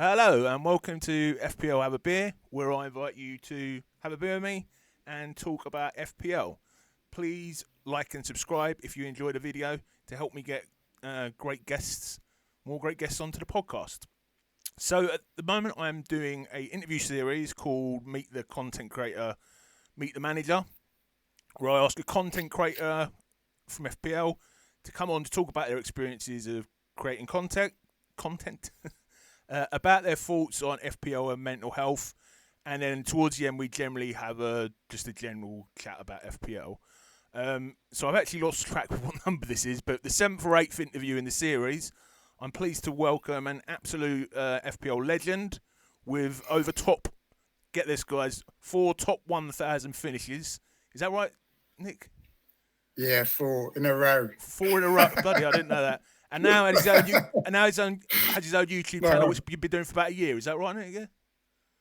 Hello and welcome to FPL Have a Beer, where I invite you to have a beer with me and talk about FPL. Please like and subscribe if you enjoyed the video to help me get more great guests onto the podcast. So at the moment I'm doing a interview series called Meet the Content Creator, Meet the Manager, where I ask a content creator from FPL to come on to talk about their experiences of creating content about their thoughts on FPL and mental health, and then towards the end we generally have just a general chat about FPL. So I've actually lost track of what number this is, but the 7th or 8th interview in the series, I'm pleased to welcome an absolute FPL legend with get this guys, 4 top 1,000 finishes. Is that right, Nick? Yeah, 4 in a row. 4 in a row. Bloody, I didn't know that. And now has his own YouTube channel, which you've been doing for about a year. Is that right, Nick?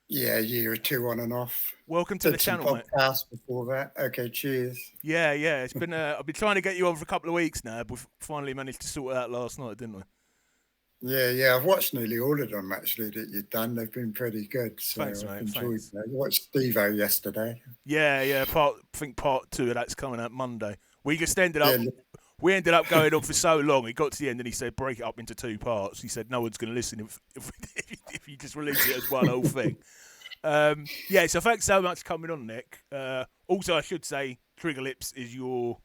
Yeah, a year or two on and off. Welcome to the channel, mate. Podcast before that. Okay, cheers. Yeah. It's been. I've been trying to get you on for a couple of weeks now, but we finally managed to sort it out last night, didn't we? Yeah. I've watched nearly all of them actually that you've done. They've been pretty good. So thanks, mate. I've enjoyed that. I watched Steve-O yesterday. Yeah. I think part 2 of that's coming out Monday. We just ended up. Yeah. We ended up going on for so long. He got to the end and he said, break it up into 2 parts. He said, no one's going to listen if you just release it as one whole thing. So thanks so much for coming on, Nick. Also, I should say, TriggerLips is your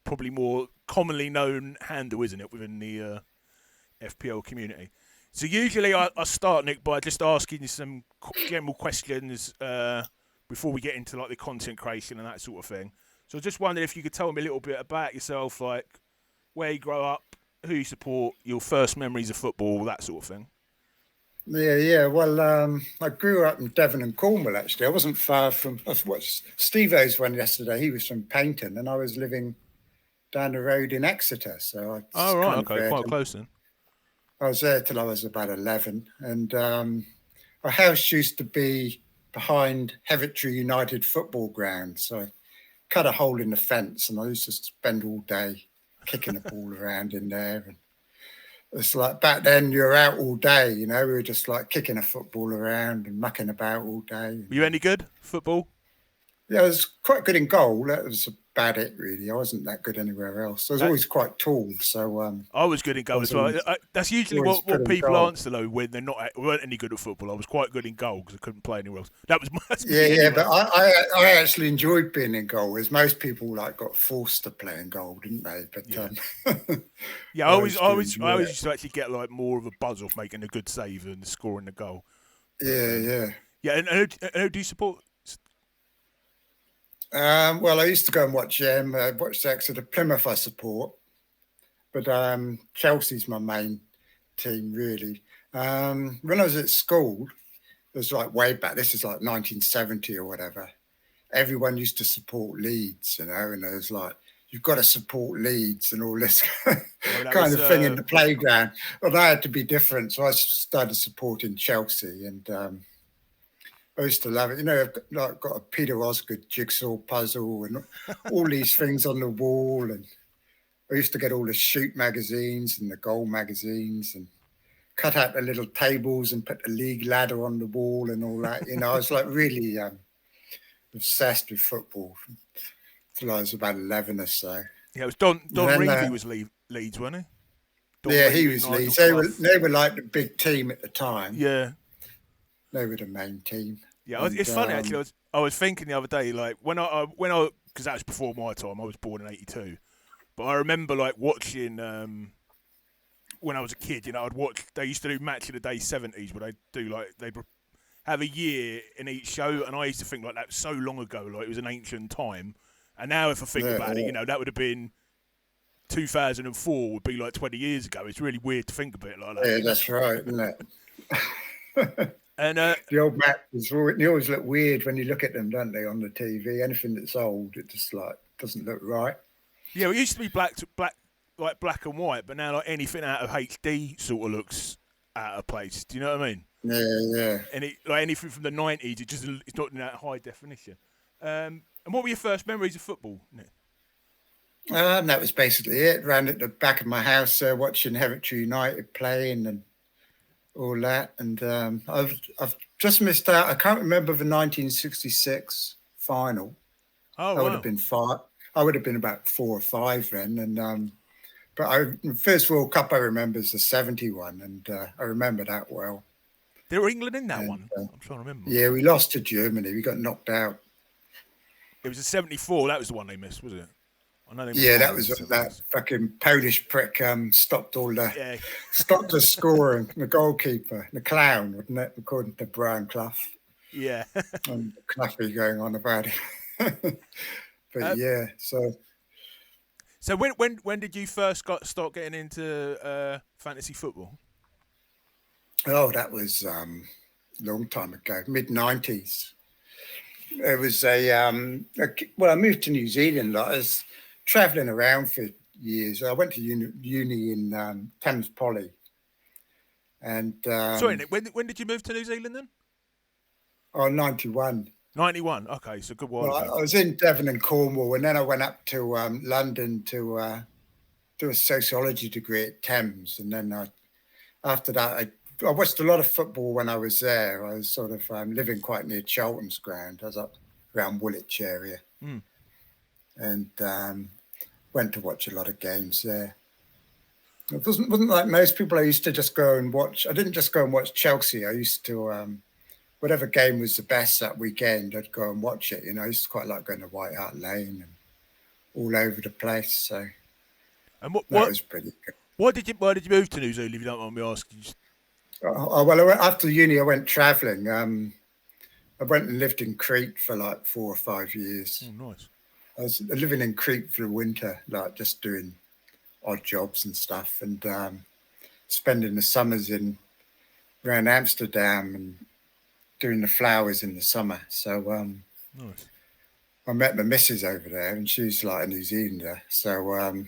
probably more commonly known handle, isn't it, within the FPL community? So usually I start, Nick, by just asking you some general questions before we get into like the content creation and that sort of thing. So I just wondered if you could tell me a little bit about yourself, like where you grow up, who you support, your first memories of football, that sort of thing. Yeah. Well, I grew up in Devon and Cornwall, actually. I wasn't far from... I watched Steve-O's one yesterday. He was from Paynton, and I was living down the road in Exeter. So quite close then. I was there till I was about 11. And our house used to be behind Heavitree United football ground. So I cut a hole in the fence, and I used to spend all day kicking the ball around in there. And it's like back then you're out all day, we were just like kicking a football around and mucking about all day. Were you any good football? Yeah, I was quite good in goal. That was about it, really. I wasn't that good anywhere else. I was always quite tall, so I was good in goal as well. That's usually what people answer though when they weren't any good at football. I was quite good in goal because I couldn't play anywhere else. That's anyway. But I actually enjoyed being in goal. As most people got forced to play in goal, didn't they? But I always used to actually get like more of a buzz off making a good save and scoring the goal. Yeah. And who do you support? Well, I used to go and watch watch Exeter. Plymouth I support, but Chelsea's my main team, really. When I was at school, it was like way back, this is like 1970 or whatever, everyone used to support Leeds, and it was like, you've got to support Leeds and all this kind of thing in the playground. Well, that had to be different, so I started supporting Chelsea, and I used to love it. I've got a Peter Osgood jigsaw puzzle and all these things on the wall. And I used to get all the shoot magazines and the goal magazines and cut out the little tables and put the league ladder on the wall and all that. I was like really obsessed with football till I was about 11 or so. Yeah, it was Don Reevy was Leeds, wasn't he? He was Leeds. They were like the big team at the time. Yeah. They were the main team. Yeah, it's funny actually. I was thinking the other day, like when I because that was before my time. I was born in '82, but I remember like watching when I was a kid. I'd watch. They used to do match of the day '70s, where they have a year in each show, and I used to think like that was so long ago, like it was an ancient time. And now, if I think about it, that would have been 2004, would be like 20 years ago. It's really weird to think of it like that. Yeah, that's right, isn't it? And the old matches, they always look weird when you look at them, don't they, on the TV? Anything that's old, it just like doesn't look right. Yeah, it used to be black and white, but now like anything out of HD sort of looks out of place. Do you know what I mean? Yeah. And like anything from the 90s, it's not in that high definition. And what were your first memories of football, Nick? That was basically it. Round at the back of my house, watching Heavitree United playing, and all that. And I've just missed out. I can't remember the 1966 final. Oh, I would wow. have been five. I would have been about 4 or 5 then. And but the first World Cup I remember is the 71, and I remember that well. They were England in that And one. I'm trying to remember. yeah, we lost to Germany. We got knocked out. It was a 74. That was the one they missed, was it? I know they missed Yeah, that finals was in that 70s. fucking Polish prick stopped all the Yeah. stopped the scoring. The goalkeeper, the clown, wasn't it? According to Brian Clough, Yeah. and Cloughy going on about it. But uh, yeah, so when did you first start getting into fantasy football? that was a long time ago, mid-90s. It was well, I moved to New Zealand. I was travelling around for years. I went to uni in Thames Poly, and Sorry, Nick, when did you move to New Zealand then? 91. 91. Okay, so a good while Well, ago. I was in Devon and Cornwall, and then I went up to London to do a sociology degree at Thames, and then after that, I watched a lot of football when I was there. I was sort of living quite near Charlton's ground. I was up around Woolwich area, and went to watch a lot of games there. It wasn't like most people. I used to just go and watch. I didn't just go and watch Chelsea. I used to whatever game was the best that weekend, I'd go and watch it. I used to quite like going to White Hart Lane and all over the place. So And that was pretty good. why did you move to New Zealand? If you don't mind me asking. Well, after uni, I went travelling. I went and lived in Crete for like 4 or 5 years. Oh, nice. I was living in Crete for the winter, like just doing odd jobs and stuff, and spending the summers around Amsterdam and doing the flowers in the summer. So Nice. I met my missus over there, and she's like a New Zealander. So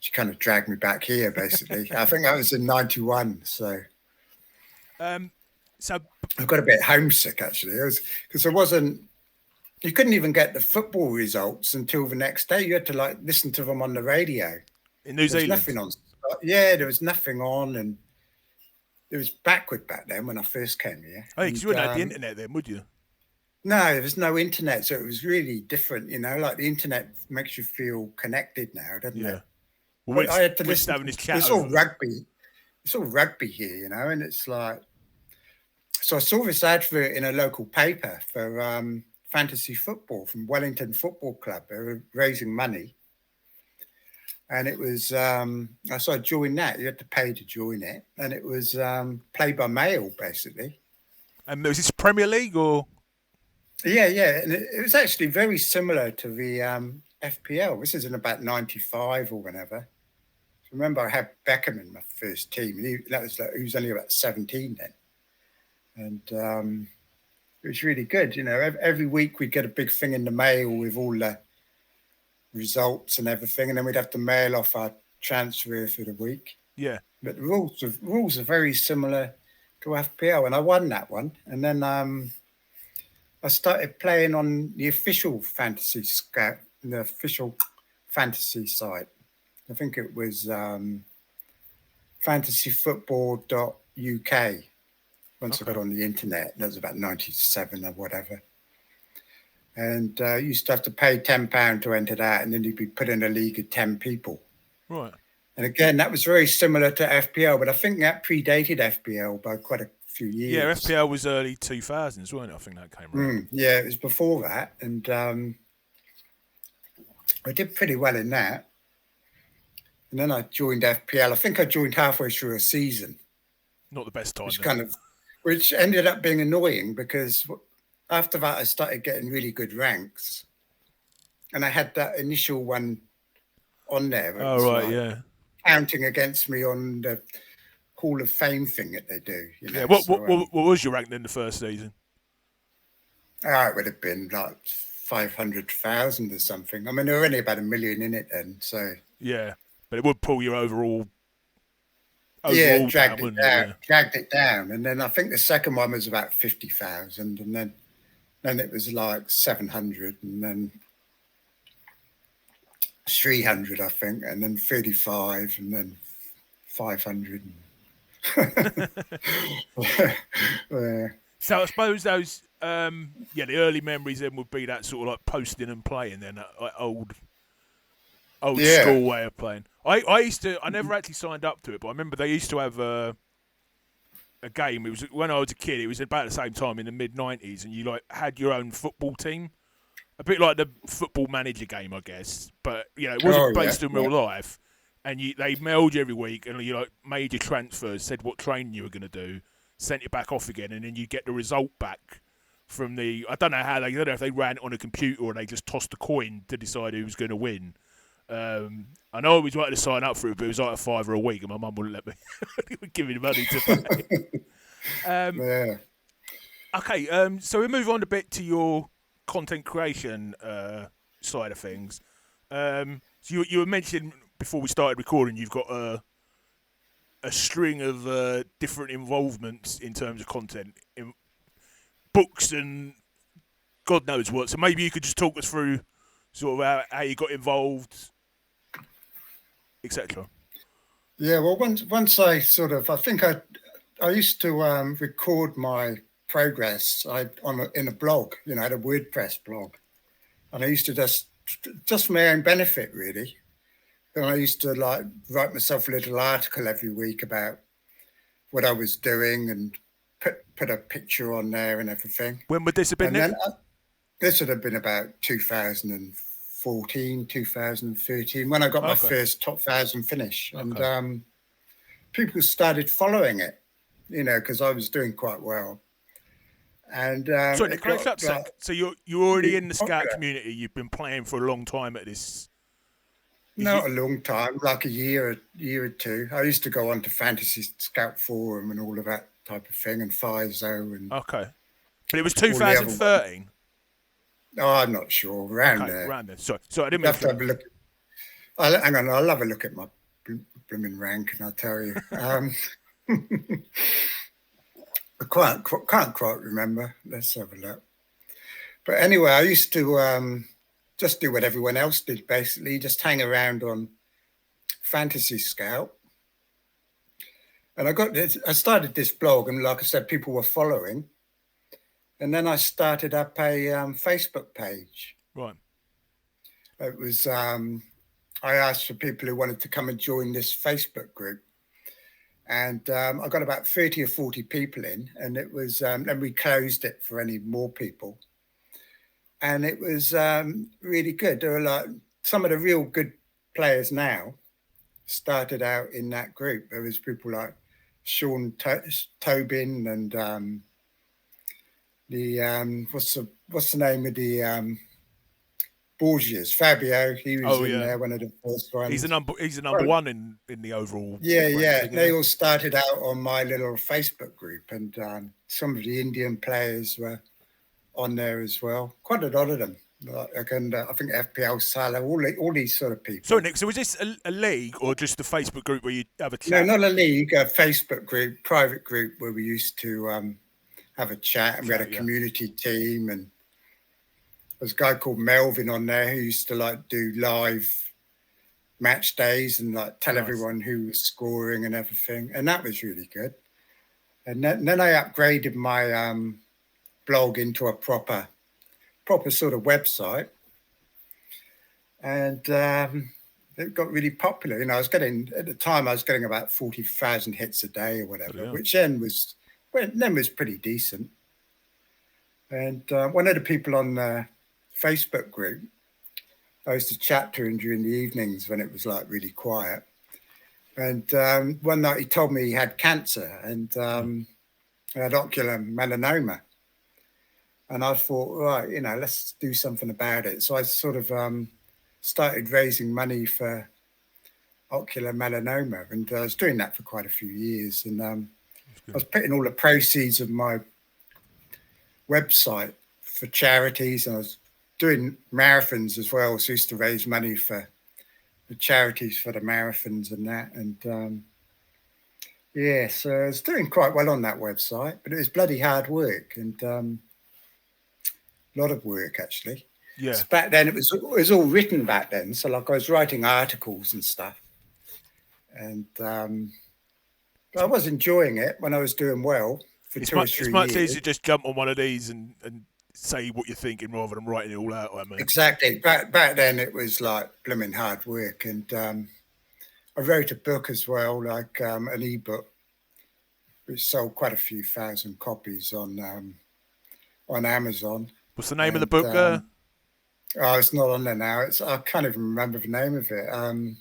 she kind of dragged me back here, basically. I think I was in 91. So So I got a bit homesick, actually. Because there wasn't, you couldn't even get the football results until the next day. You had to like listen to them on the radio. in New There was Zealand. nothing on. Yeah, there was nothing on, and it was backward back then when I first came here. Oh, because you wouldn't have the internet then, would you? No, there was no internet, so it was really different. Like the internet makes you feel connected now, doesn't it? Well, I had to we're just listen. having this chat. It's all rugby. It's all rugby here, and it's like. So I saw this advert in a local paper for fantasy football from Wellington Football Club. They were raising money, and it was. So I joined that. You had to pay to join it, and it was play by mail, basically. And was this Premier League or? Yeah, and it was actually very similar to the FPL. This is in about 95 or whenever. Remember, I had Beckham in my first team, and he was only about 17 then. And it was really good. Every week we'd get a big thing in the mail with all the results and everything, and then we'd have to mail off our transfer for the week. Yeah. But the rules are very similar to FPL, and I won that one. And then I started playing on the official fantasy scout, the official fantasy site. I think it was fantasyfootball.uk. Once I got on the internet, that was about 97 or whatever. And you used to have to pay £10 to enter that, and then you'd be put in a league of 10 people. Right. And again, that was very similar to FPL, but I think that predated FPL by quite a few years. Yeah, FPL was early 2000s, wasn't it? I think that came around. Yeah, it was before that. And I did pretty well in that. And then I joined FPL. I think I joined halfway through a season. Not the best time. Which ended up being annoying because after that I started getting really good ranks, and I had that initial one on there. Oh right, yeah. Counting against me on the Hall of Fame thing that they do. Yeah. What was your rank in the first season? It would have been like 500,000 or something. I mean, there were only about 1 million in it then, so yeah. But it would pull your overall dragged it down. And then I think the second one was about 50,000, and then it was like 700, and then 300, I think, and then 35, and then 500. Yeah. So I suppose those, the early memories then would be that sort of like posting and playing then, that like old Yeah. school way of playing. I never actually signed up to it, but I remember they used to have a game. It was when I was a kid. It was about the same time in the mid-90s, and you like had your own football team, a bit like the Football Manager game, I guess. But it wasn't based in real life, and they mailed you every week, and you like made your transfers, said what training you were going to do, sent it back off again, and then you get the result back from the. I don't know how I don't know if they ran it on a computer or they just tossed a coin to decide who was going to win. I know I was wanted to sign up for it, but it was like $5 a week, and my mum wouldn't let me. They would give me the money to pay. Yeah. Okay, so we move on a bit to your content creation side of things. So you were mentioning before we started recording, you've got a string of different involvements in terms of content, in books and God knows what. So maybe you could just talk us through sort of how you got involved, etc. Yeah. Well, once I think I used to record my progress in a blog. I had a WordPress blog, and I used to just for my own benefit, really. And I used to like write myself a little article every week about what I was doing and put a picture on there and everything. When would this have been? And then this would have been about 2014, 2013, when I got my first top 1,000 finish. Okay. And people started following it, because I was doing quite well. And sorry, can I cut sec? So you're already in the Scout community. You've been playing for a long time at this. Not a long time, like a year or two. I used to go on to Fantasy Scout Forum and all of that type of thing, and FIZO and. Okay, but it was 2013. Oh, I'm not sure. Around there. Around there. Sorry, I didn't. Have to have a look. Hang on, I'll have a look at my blooming rank, and I'll tell you. I can't quite remember. Let's have a look. But anyway, I used to just do what everyone else did, basically, just hang around on Fantasy Scout. And I started this blog, and like I said, people were following. And then I started up a Facebook page. Right. It was, I asked for people who wanted to come and join this Facebook group. And I got about 30 or 40 people in, and it was, and we closed it for any more people. And it was really good. There were like some of the real good players now started out in that group. There was people like Sean Tobin and what's the name of the Borgias, Fabio. He was in there, one of the first ones. He's the number one in the overall. Yeah. They all started out on my little Facebook group, and some of the Indian players were on there as well. Quite a lot of them. And I think FPL Salah, all these sort of people. Sorry, Nick. So was this a league or just a Facebook group where you have a chat? No, not a league. A Facebook group, private group where we used to have a chat, and we had a community team, and there's a guy called Melvin on there who used to like do live match days and like tell everyone who was scoring and everything, and that was really good. And then I upgraded my blog into a proper sort of website, and it got really popular. I was getting about 40,000 hits a day or whatever, which then was pretty decent. And one of the people on the Facebook group, I used to chat to him during the evenings when it was like really quiet. And one night he told me he had cancer and had ocular melanoma. And I thought, right, let's do something about it. So I sort of started raising money for ocular melanoma. And I was doing that for quite a few years. And I was putting all the proceeds of my website for charities. And I was doing marathons as well. So I used to raise money for the charities for the marathons and that. And so I was doing quite well on that website. But it was bloody hard work. And a lot of work, actually. Yeah. So back then, it was all written back then. So like I was writing articles and stuff. And I was enjoying it when I was doing well for 2 or 3 It's much years. easier to just jump on one of these and say what you're thinking rather than writing it all out. I mean, Exactly. Back then, it was like blooming hard work, and I wrote a book as well, like an ebook, which sold quite a few thousand copies on Amazon. what's the name of the And book? oh, it's not on there now. I can't even remember the name of it.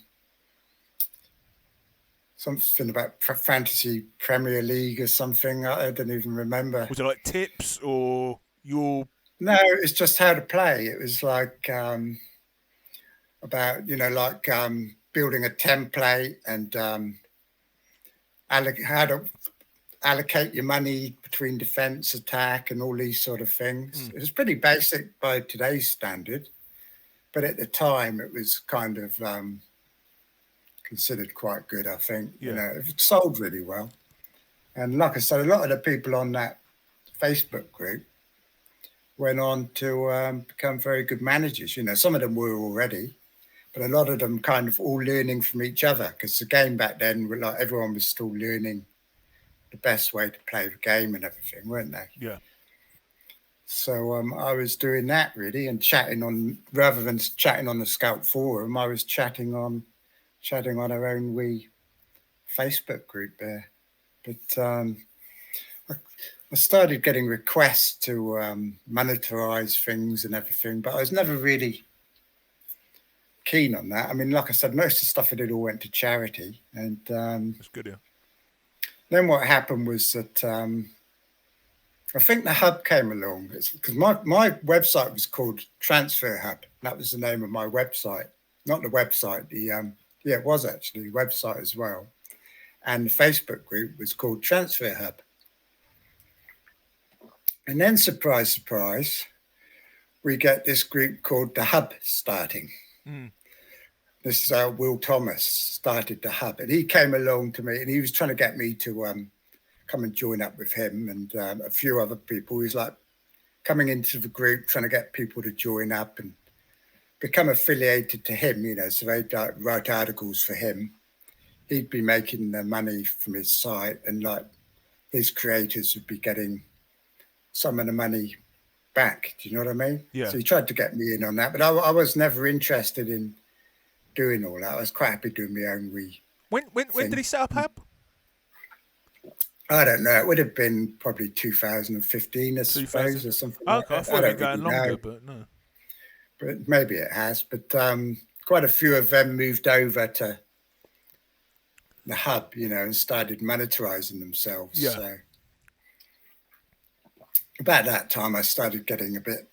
Something about fantasy Premier League or something. I don't even remember. Was it like tips or your? No, it's just how to play. It was like about like building a template and how to allocate your money between defense, attack, and all these sort of things. It was pretty basic by today's standard, but at the time it was kind of considered quite good, I think. Yeah. It sold really well. And like I said, a lot of the people on that Facebook group went on to become very good managers. Some of them were already, but a lot of them kind of all learning from each other, because the game back then, like everyone was still learning the best way to play the game and everything, weren't they? Yeah. So I was doing that really, and chatting on, rather than chatting on the Scout forum, I was chatting on our own wee Facebook group there. But I started getting requests to monetize things and everything, but I was never really keen on that. I mean, like I said, most of the stuff I did all went to charity. And That's good, yeah. Then what happened was that I think the hub came along, because my website was called Transfer Hub. That was the name of my website, not the website. It was actually the website as well. And the Facebook group was called Transfer Hub. And then, surprise, surprise, we get this group called the Hub starting. This Will Thomas started the Hub, and he came along to me, and he was trying to get me to come and join up with him and a few other people. He was like coming into the group, trying to get people to join up and become affiliated to him, so they'd write articles for him. He'd be making the money from his site, and like his creators would be getting some of the money back. Do you know what I mean? Yeah. So he tried to get me in on that, but I was never interested in doing all that. I was quite happy doing my own wee. When did he set up Hub? I don't know. It would have been probably 2015, I suppose, or something. Okay, like that. I thought it'd been going longer, but no. But maybe it has. But quite a few of them moved over to the Hub, and started monetizing themselves. Yeah. So about that time, I started getting a bit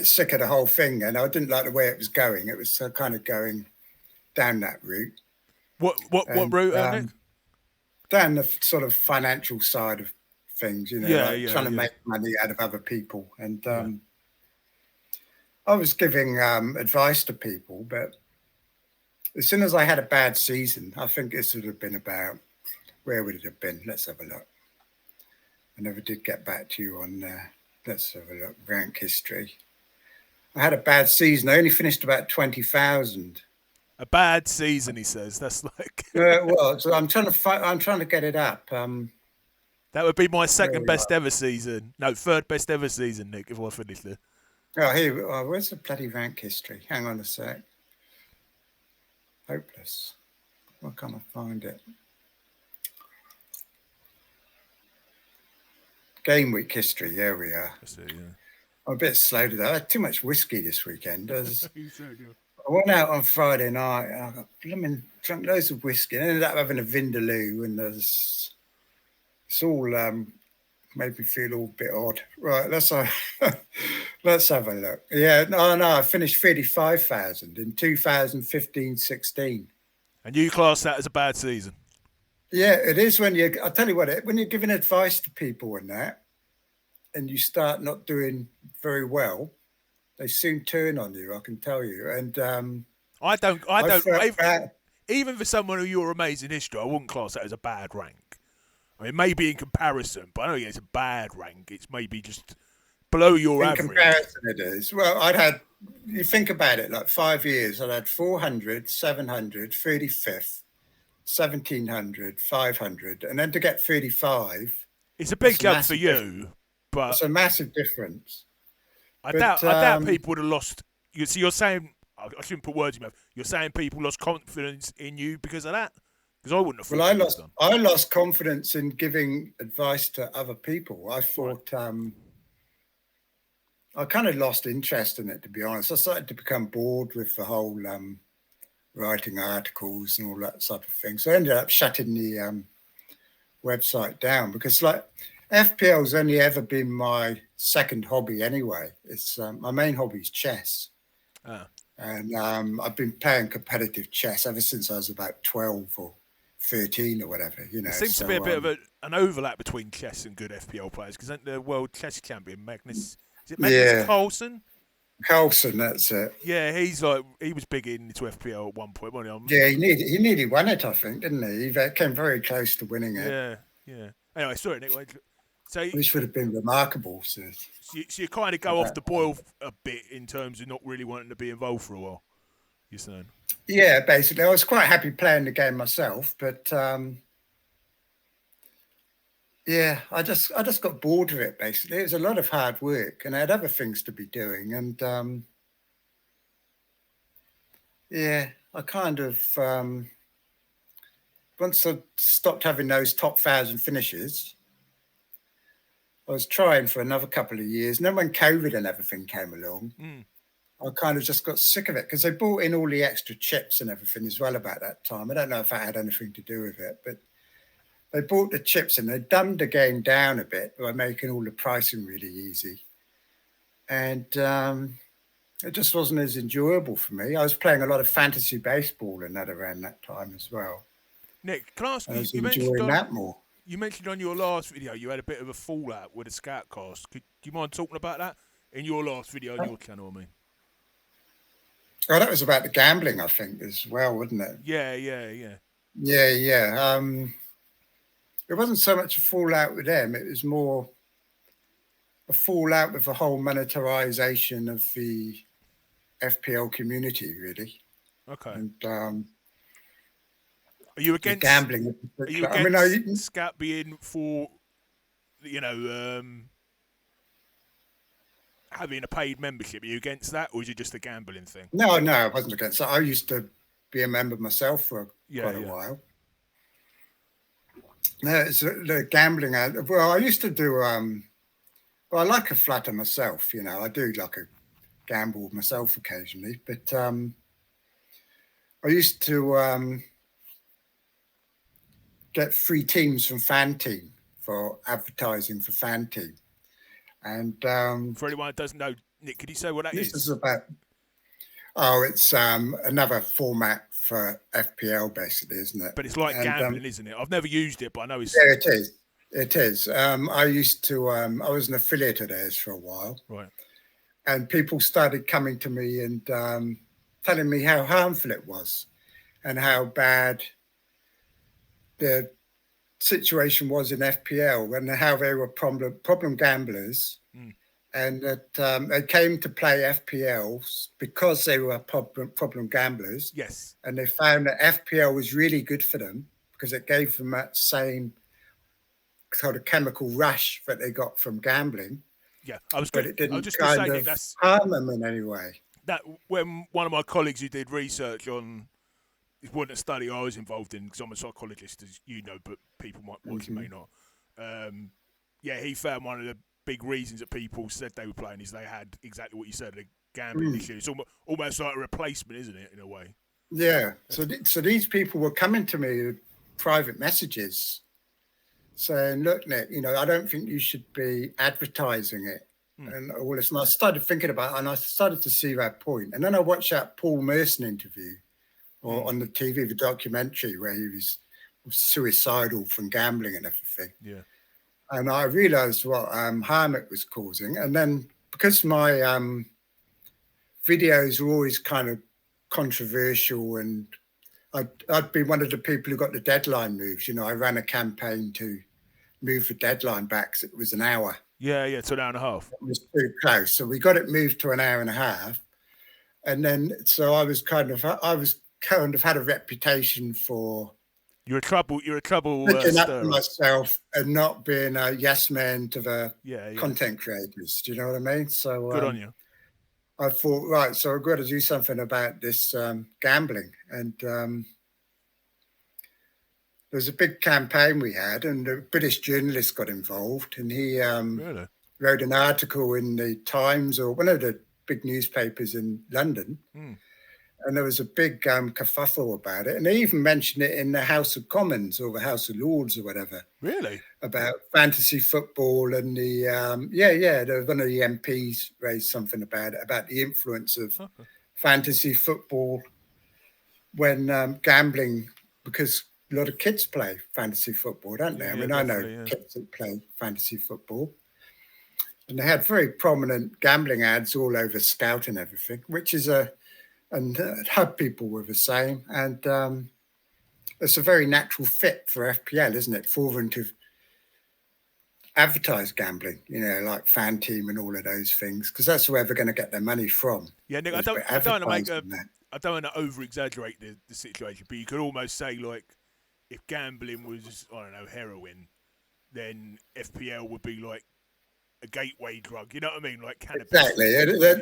sick of the whole thing, and I didn't like the way it was going. It was kind of going down that route. What route, Nick? Down the sort of financial side of things, trying to make money out of other people. And I was giving advice to people, but as soon as I had a bad season, I think this would have been about, where would it have been? Let's have a look. I never did get back to you on, let's have a look, rank history. I had a bad season. I only finished about 20,000. A bad season, he says. That's like. Well, so I'm trying to get it up. That would be my second best ever season. No, third best ever season, Nick. If I finished there. Oh, where's the bloody rank history? Hang on a sec. Hopeless. Why can't I find it? Game week history. There we are. That's it, yeah. I'm a bit slow today. I had too much whiskey this weekend. I went out on Friday night. I got drunk loads of whiskey. And ended up having a Vindaloo, and it's all made me feel all a bit odd. Right, let's have a look. Yeah, no, I finished 35,000 in 2015-16. And you class that as a bad season? Yeah, it is. I tell you what, when you're giving advice to people and that, and you start not doing very well, they soon turn on you, I can tell you. And I don't. Even for someone who your amazing history, I wouldn't class that as a bad rank. I mean, maybe in comparison, but I don't think it's a bad rank. It's maybe just below your average. In comparison, it is. Well, you think about it, like 5 years, I had 400, 700, 35th, 1,700, 500, and then to get 35. It's a big jump for you, but it's a massive difference. I doubt people would have lost. So you're saying, I shouldn't put words in your mouth. You're saying people lost confidence in you because of that? Because I wouldn't have. Well, I lost confidence in giving advice to other people. I thought I kind of lost interest in it, to be honest. I started to become bored with the whole writing articles and all that sort of thing. So I ended up shutting the website down because, like, FPL's only ever been my second hobby anyway. It's my main hobby is chess. And I've been playing competitive chess ever since I was about 12 or 13 or whatever, you know. There seems to be a bit of an overlap between chess and good FPL players because the world chess champion, Magnus, is it Magnus Carlsen? Carlsen, that's it. Yeah, he was big into FPL at one point, wasn't he? Yeah, he nearly won it, I think, didn't he? He came very close to winning it. Yeah. Anyway, sorry, Nick. So this would have been remarkable. So you kind of go off the boil a bit in terms of not really wanting to be involved for a while. You're saying? Yeah, basically, I was quite happy playing the game myself, but yeah, I just got bored of it. Basically, it was a lot of hard work, and I had other things to be doing, and yeah, I kind of once I stopped having those top 1,000 finishes, I was trying for another couple of years. And then when COVID and everything came along, I kind of just got sick of it because they brought in all the extra chips and everything as well about that time. I don't know if that had anything to do with it, but they brought the chips and they dumbed the game down a bit by making all the pricing really easy. And it just wasn't as enjoyable for me. I was playing a lot of fantasy baseball and that around that time as well. Nick, can I ask you? I was enjoying that more. You mentioned on your last video you had a bit of a fallout with a Scoutcast. Do you mind talking about that in your last video on your channel? I mean, oh, that was about the gambling, I think, as well, wasn't it? Yeah. It wasn't so much a fallout with them; it was more a fallout with the whole monetarization of the FPL community, really. Okay. And are you against gambling? Are you against Scout being for, having a paid membership? Are you against that, or is it just a gambling thing? No, I wasn't against that. I used to be a member myself for quite a while. No, it's the gambling. Well, I used to do. Well, I like a flutter myself. I do like a gamble myself occasionally, but I used to get free teams from Fan Team for advertising for Fan Team. And for anyone that doesn't know, Nick, could you say what that is? This is about. Oh, it's another format for FPL, basically, isn't it? But it's like gambling, isn't it? I've never used it, but I know it's. Yeah, it is. It is. I used to. I was an affiliate of theirs for a while, right? And people started coming to me and telling me how harmful it was, and how bad the situation was in FPL, and how they were problem gamblers, and that they came to play FPL because they were problem gamblers. Yes, and they found that FPL was really good for them because it gave them that same sort of chemical rush that they got from gambling. Yeah, but it didn't kind of harm them in any way. That when one of my colleagues who did research on. It wasn't a study I was involved in because I'm a psychologist, as you know, but people might watch and may not. He found one of the big reasons that people said they were playing is they had exactly what you said, a gambling issue. It's almost like a replacement, isn't it, in a way? Yeah. So these people were coming to me with private messages saying, look, Nick, I don't think you should be advertising it. And all this. And I started thinking about it, and I started to see that point. And then I watched that Paul Merson interview. Or on the TV, the documentary where he was suicidal from gambling and everything. Yeah. And I realised what harm it was causing. And then because my videos were always kind of controversial, and I'd been one of the people who got the deadline moved. I ran a campaign to move the deadline back because it was an hour. Yeah, to an hour and a half. It was too close. So we got it moved to an hour and a half. And then, so I was kind of had a reputation for You're a trouble looking up for stirrer. myself and not being a yes man to the Yeah. content creators. Do you know what I mean? So Good on you. I thought, right, so I've got to do something about this gambling. And there was a big campaign we had, and a British journalist got involved, and he Really? wrote an article in the Times or one of the big newspapers in London. And there was a big kerfuffle about it. And they even mentioned it in the House of Commons or the House of Lords or whatever. Really? About fantasy football and the, one of the MPs raised something about it, about the influence of fantasy football when gambling, because a lot of kids play fantasy football, don't they? I mean, I know kids that play fantasy football. And they had very prominent gambling ads all over Scout and everything, which is and Hub people were the same. And it's a very natural fit for FPL, isn't it? For them to advertise gambling, like Fan Team and all of those things, because that's where they're going to get their money from. Yeah, Nick, I don't want to over-exaggerate the situation, but you could almost say, like, if gambling was, I don't know, heroin, then FPL would be like a gateway drug. You know what I mean? Like cannabis. Exactly.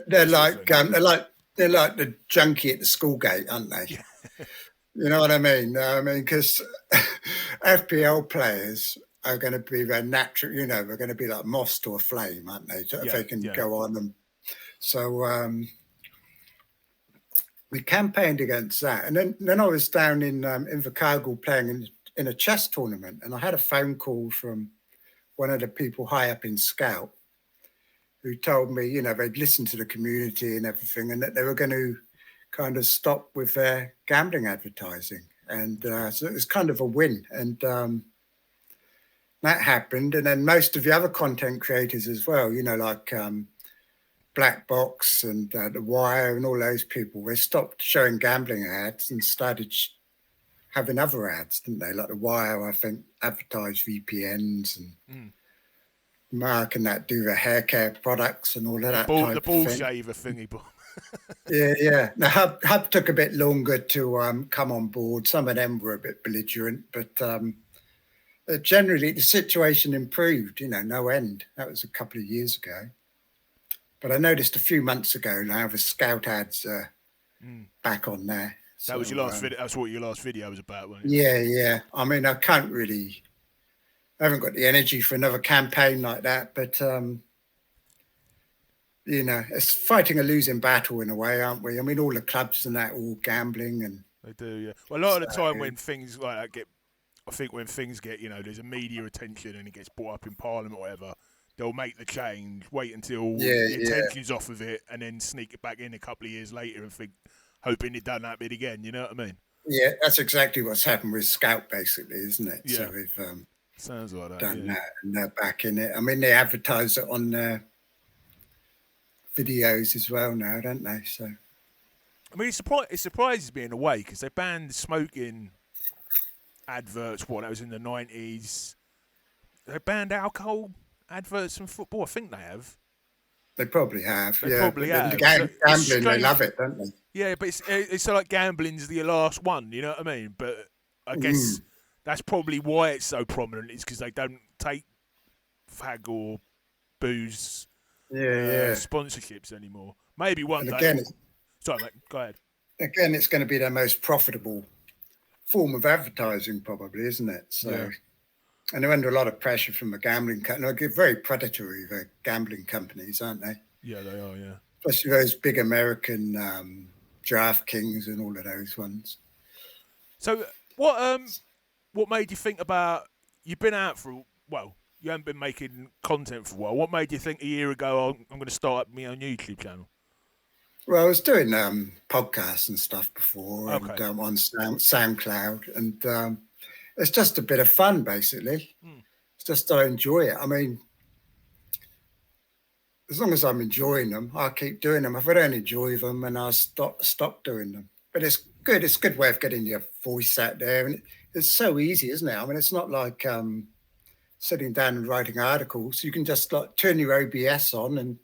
They're like the junkie at the school gate, aren't they? Yeah. You know what I mean? Because FPL players are going to be their natural, they're going to be like moths to a flame, aren't they? If they can go on them. So we campaigned against that. And then I was down in Invercargill playing in a chess tournament, and I had a phone call from one of the people high up in Scout who told me, they'd listened to the community and everything, and that they were going to kind of stop with their gambling advertising. And so it was kind of a win. And that happened. And then most of the other content creators as well, like Black Box and The Wire and all those people, they stopped showing gambling ads and started having other ads, didn't they? Like The Wire, I think, advertised VPNs and Mark and that do the hair care products and all of that. The ball shaver thingy. Yeah. Now Hub took a bit longer to come on board. Some of them were a bit belligerent, but generally the situation improved. No end. That was a couple of years ago. But I noticed a few months ago now the Scout ads are back on there. That was your last video. That's what your last video was about, wasn't it? Yeah. I mean, I haven't got the energy for another campaign like that, but it's fighting a losing battle in a way, aren't we? I mean, all the clubs and that all gambling, and they do, yeah. Well, a lot of the time when things like that when things get, there's a media attention and it gets brought up in Parliament or whatever, they'll make the change, wait until the attention's off of it, and then sneak it back in a couple of years later and think, hoping it done that bit again. You know what I mean? Yeah, that's exactly what's happened with Scout, basically, isn't it? Yeah. So we've sounds like that. Done that, and they're back in it. I mean, they advertise it on their videos as well now, don't they? So, I mean, it surprises me in a way because they banned smoking adverts. That was in the 90s. They banned alcohol adverts from football. I think they have. They probably have. They probably have. Gambling, they love it, don't they? Yeah, but it's like gambling's the last one. You know what I mean? But I guess that's probably why it's so prominent. Is because they don't take fag or booze sponsorships anymore. Maybe one day. Again, sorry, mate. Go ahead. Again, it's going to be their most profitable form of advertising, probably, isn't it? So, and they're under a lot of pressure from the gambling company. They're very predatory, the gambling companies, aren't they? Yeah, they are. Yeah, especially those big American DraftKings and all of those ones. So, what made you think about? You've been out for you haven't been making content for a while. What made you think a year ago I'm going to start my own YouTube channel? Well, I was doing podcasts and stuff before and on SoundCloud, and it's just a bit of fun, basically. It's just I enjoy it. I mean, as long as I'm enjoying them, I'll keep doing them. If I don't enjoy them, and I'll stop doing them. But it's good. It's a good way of getting your voice out there, and it's so easy, isn't it? I mean, it's not like sitting down and writing articles. You can just turn your OBS on and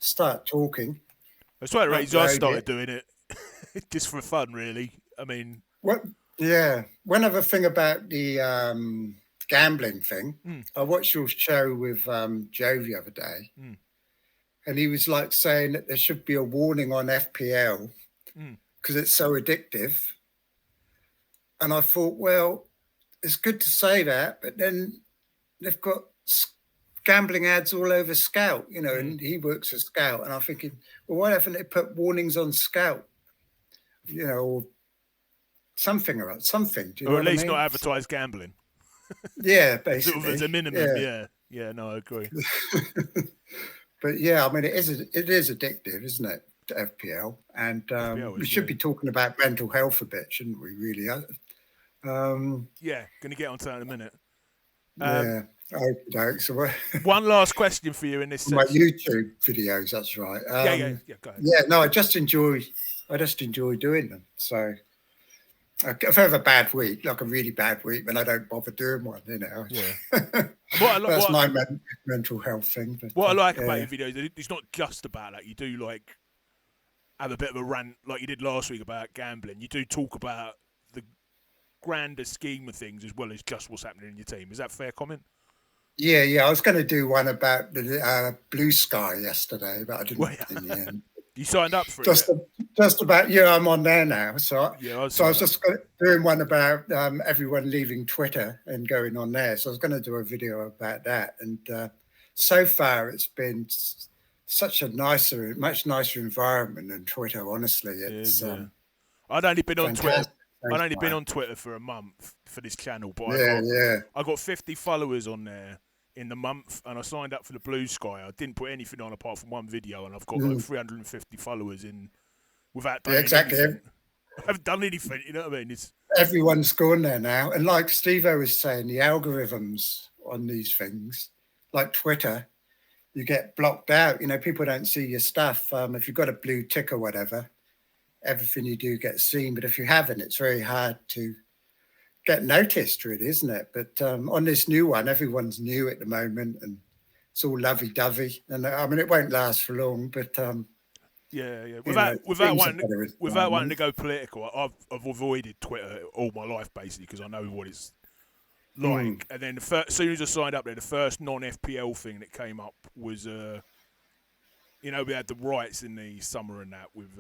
start talking. That's why I started doing it just for fun, really. I mean, Yeah. One other thing about the gambling thing, Mm, I watched your show with Joe the other day, mm, and he was like saying that there should be a warning on FPL mm, because it's so addictive. And I thought, well, it's good to say that, but then they've got gambling ads all over Scout, mm. and he works for Scout. And I'm thinking, well, why haven't they put warnings on Scout, or something? Do you know Or at what I least not mean? advertise gambling. Yeah, Sort of as basically. a minimum, Yeah. yeah. Yeah, no, I agree. But yeah, I mean, it is addictive, isn't it? To FPL, and FPL we is, should yeah. be talking about mental health a bit, shouldn't we? Really? Um, Yeah, going to get onto that in a minute. yeah. Okay. So One last question for you in this my section. YouTube videos, that's right. Yeah, go ahead. Yeah, no, I just enjoy doing them. So if I have a bad week, like a really bad week, then I don't bother doing one. Yeah. And what I, That's what, my mental health thing. what I But like about yeah, your videos, it's not just about that. You do, like, have a bit of a rant like you did last week about gambling. You do talk about the grander scheme of things as well as just what's happening in your team. Is that a fair comment? yeah. I was going to do one about the blue sky yesterday, but I Well, didn't in the end. you signed up for it Just yet? just about yeah, I'm on there now. Yeah, I So I was signed up. just doing one about everyone leaving Twitter and going on there. So I was going to do a video about that. And so far, it's been such a much nicer environment than Twitter. Honestly, It is, it's yeah. I'd only been on Twitter. fantastic. So I'd only been far. on Twitter for a month for this channel, but Yeah, yeah. I got 50 followers on there in the month, and I signed up for the Blue Sky. I didn't put anything on apart from one video, and I've got like Mm, 350 followers in without yeah, doing exactly. anything. I haven't done anything. You know what I mean? It's Everyone's gone there now. And like Steve-O was saying, the algorithms on these things, like Twitter, you get blocked out. People don't see your stuff. If you've got a blue tick or whatever, everything you do gets seen. But if you haven't, it's very hard to get noticed, really, isn't it? But on this new one, everyone's new at the moment, and it's all lovey-dovey. And I mean, it won't last for long, but yeah. it seems a better Without wanting environment. to go political, I've avoided Twitter all my life basically because I know what it's Mm, like. And then as soon as I signed up there, the first non FPL thing that came up was we had the riots in the summer and that with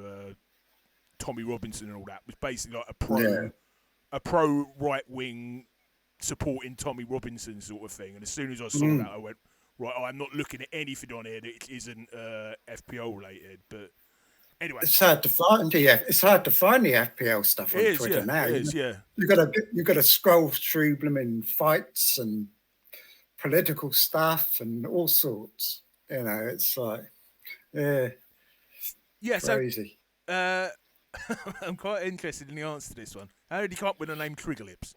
Tommy Robinson and all that. It was basically like yeah. a pro right wing supporting Tommy Robinson sort of thing. And as soon as I saw that, Mm. I went, right, I'm not looking at anything on here that isn't FPL related. But anyway, It's hard to find. Yeah, it's hard to find the FPL stuff it on is, Twitter yeah, now. it is, yeah. You got to scroll through blooming fights and political stuff and all sorts. It's like, yeah, Yeah, so crazy. uh, I'm quite interested in the answer to this one. How did you come up with the name TriggerLips?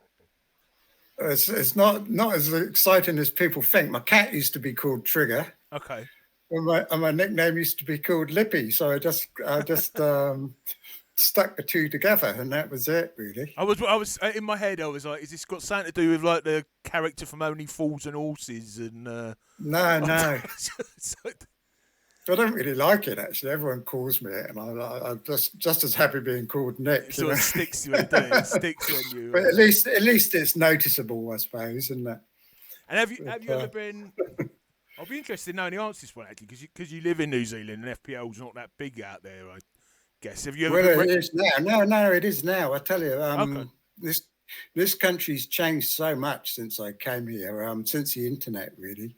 It's not as exciting as people think. My cat used to be called Trigger, Okay. and my nickname used to be called Lippy. So I just stuck the two together, and that was it, really. I was in my head. I was like, "Is this got something to do with like the character from Only Fools and Horses?" And No, no, so, I don't really like it actually. Everyone calls me it, and I'm just as happy being called it Nick. sort of sticks to it, doesn't it? It sticks when you. But at least it's noticeable, I suppose, isn't it? And have you But, ever been? I'll be interested in knowing the answer to this one actually, because you live in New Zealand and FPL's not that big out there. I guess. Have you ever well, been? it is now. No, it is now. I tell you, Okay. this country's changed so much since I came here. Since the internet, really,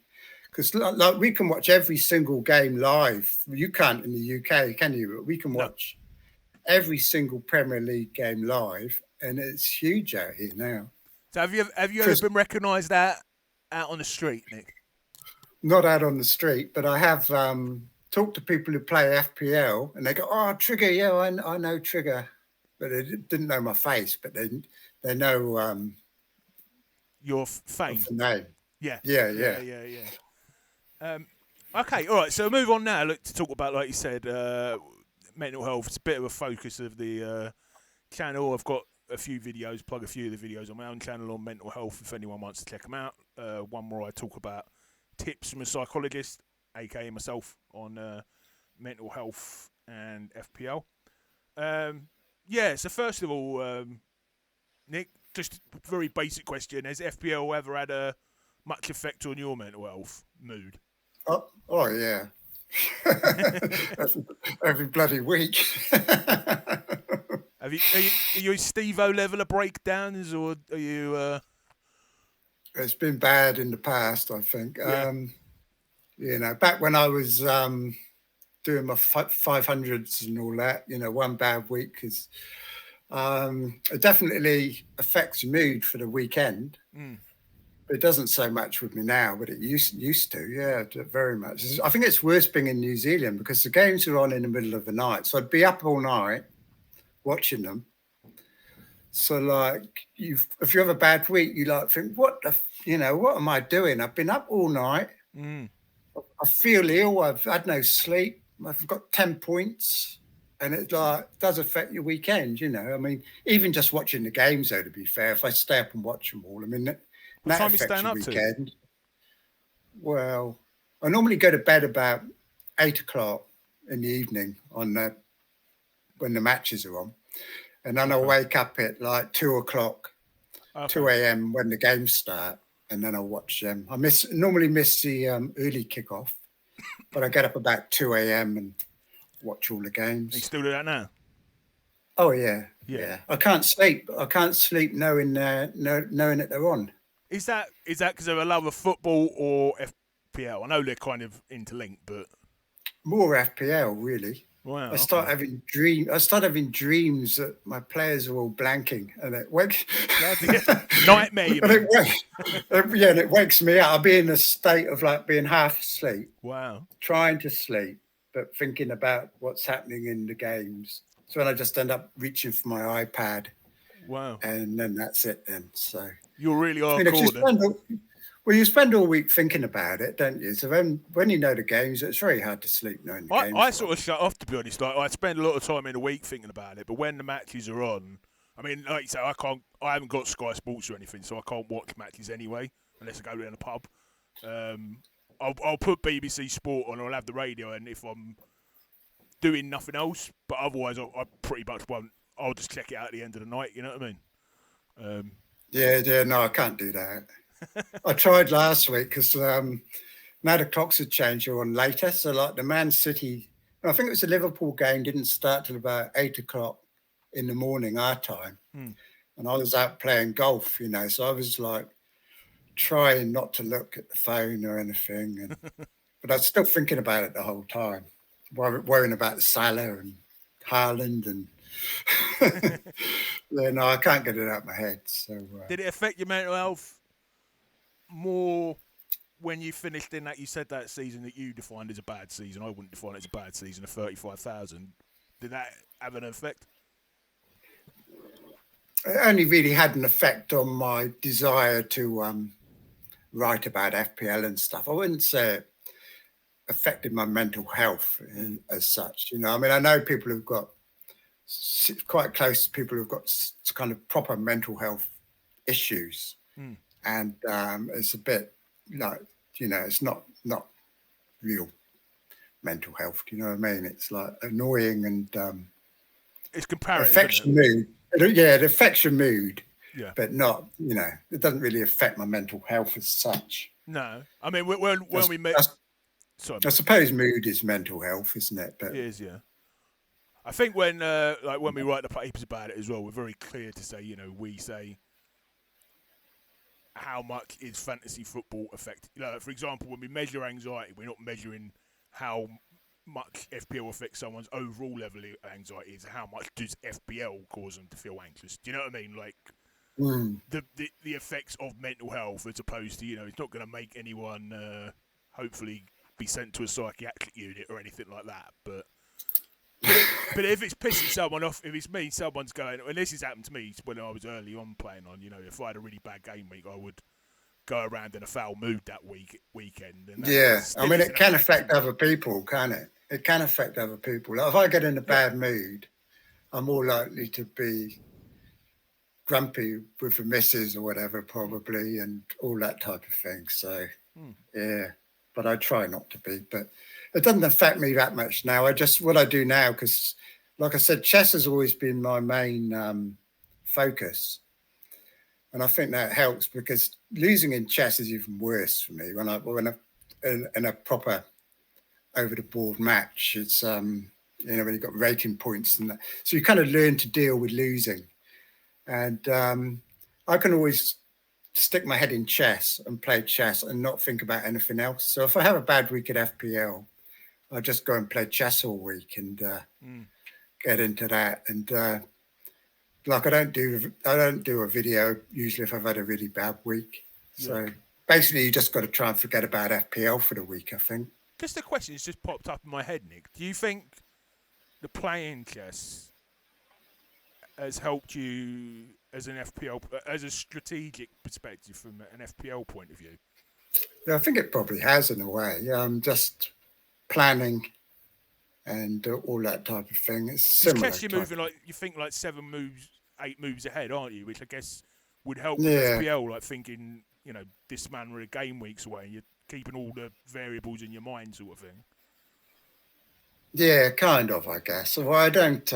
because like we can watch every single game live. You can't in the UK, can you? But we can No. watch every single Premier League game live, and it's huge out here now. So have you ever Because been recognised out on the street, Nick? not out on the street, but I have talked to people who play FPL, and they go, "Oh, Trigger, yeah, I know Trigger," but they didn't know my face, but they know Your of fame. the name. Yeah. Yeah, Yeah. yeah. Yeah. Yeah. Okay, all right. So move on now. Look to talk about, like you said, mental health. It's a bit of a focus of the channel. I've got a few videos. Plug a few of the videos on my own channel on mental health. If anyone wants to check them out. One where I talk about tips from a psychologist, aka myself, on mental health and FPL. Yeah. So first of all, Nick, just a very basic question. Has FPL ever had a much effect on your mental health, mood? Oh yeah. every bloody week. Are you Steve-O level of breakdowns, or are you... It's been bad in the past, I think. Yeah. Back when I was doing my 500s and all that, one bad week is it definitely affects your mood for the weekend. It doesn't so much with me now, but it used to, yeah, very much. I think it's worse being in New Zealand because the games are on in the middle of the night. So I'd be up all night watching them. So like, if you have a bad week, you like think, what am I doing? I've been up all night. I feel ill. I've had no sleep. I've got 10 points. And it does affect your weekend, I mean, even just watching the games, though, to be fair, if I stay up and watch them all, I mean, what time affects you your weekend. To? Well, I normally go to bed about 8 o'clock in the evening when the matches are on. And then I'll wake up at like 2 o'clock, 2 a.m. when the games start. And then I'll watch them. I normally miss the early kickoff, but I get up about 2 a.m. and watch all the games. You still do that now? Oh yeah. I can't sleep. Knowing that they're on. Is that because of a love of football or FPL? I know they're kind of interlinked, but more FPL really. Wow. I start having dreams that my players are all blanking, and it wakes nightmare. And it wakes me up. I'll be in a state of like being half asleep. Wow. Trying to sleep, but thinking about what's happening in the games. So then I just end up reaching for my iPad. Wow. And then that's it then. So you're really hardcore. You spend all week thinking about it, don't you? So when you know the games, it's very hard to sleep knowing the games. I sort of shut off, to be honest. Like, I spend a lot of time in the week thinking about it, but when the matches are on, I mean, like you say, I haven't got Sky Sports or anything, so I can't watch matches anyway, unless I go down a pub. I'll put BBC Sport on, or I'll have the radio, and if I'm doing nothing else, but otherwise I pretty much won't. I'll just check it out at the end of the night, you know what I mean? No, I can't do that. I tried last week because now the clocks had changed, you're on later. So like the Man City, I think it was the Liverpool game, didn't start till about 8 o'clock in the morning our time. And I was out playing golf, so I was like trying not to look at the phone or anything. But I was still thinking about it the whole time, worrying about the Salah and Haaland and no, I can't get it out of my head. So did it affect your mental health more when you finished in that? You said that season that you defined as a bad season. I wouldn't define it as a bad season of 35,000. Did that have an effect? It only really had an effect on my desire to write about FPL and stuff. I wouldn't say it affected my mental health as such. I mean, I know people who've got quite close to people who've got kind of proper mental health issues. And it's a bit like, it's not real mental health. Do you know what I mean? It's like annoying and it's comparative. It affects your mood. It affects your mood. Yeah. But not, it doesn't really affect my mental health as such. No. I mean, when we met... Sorry. I suppose mood is mental health, isn't it? But it is, yeah. I think when we write the papers about it as well, we're very clear to say, we say how much is fantasy football affected. For example, when we measure anxiety, we're not measuring how much FPL affects someone's overall level of anxiety. Is how much does FPL cause them to feel anxious? Do you know what I mean? Like the effects of mental health, as opposed to it's not going to make anyone hopefully be sent to a psychiatric unit or anything like that, but if it's pissing someone off, if it's me, someone's going, and this has happened to me when I was early on playing on, if I had a really bad game week, I would go around in a foul mood that weekend. And I mean, it can affect other people, can it? It can affect other people. Like if I get in a bad mood, I'm more likely to be grumpy with the missus or whatever, probably, and all that type of thing. So, but I try not to be, but it doesn't affect me that much now. What I do now, because like I said, chess has always been my main focus. And I think that helps because losing in chess is even worse for me. When in a proper over the board match, it's when you've got rating points and that. So you kind of learn to deal with losing. And I can always stick my head in chess and play chess and not think about anything else. So if I have a bad week at FPL, I just go and play chess all week and get into that. And like I don't do a video usually if I've had a really bad week. So basically, you just got to try and forget about FPL for the week, I think. Just a question that's just popped up in my head, Nick. Do you think the playing chess has helped you as an FPL, as a strategic perspective from an FPL point of view? Yeah, I think it probably has in a way. Just planning and all that type of thing. It's similar. Chess, you're moving like you think like 7 moves, 8 moves ahead, aren't you? Which I guess would help with FPL, like thinking, this man we're a game weeks away, and you're keeping all the variables in your mind, sort of thing. Yeah, kind of, I guess. Well, I don't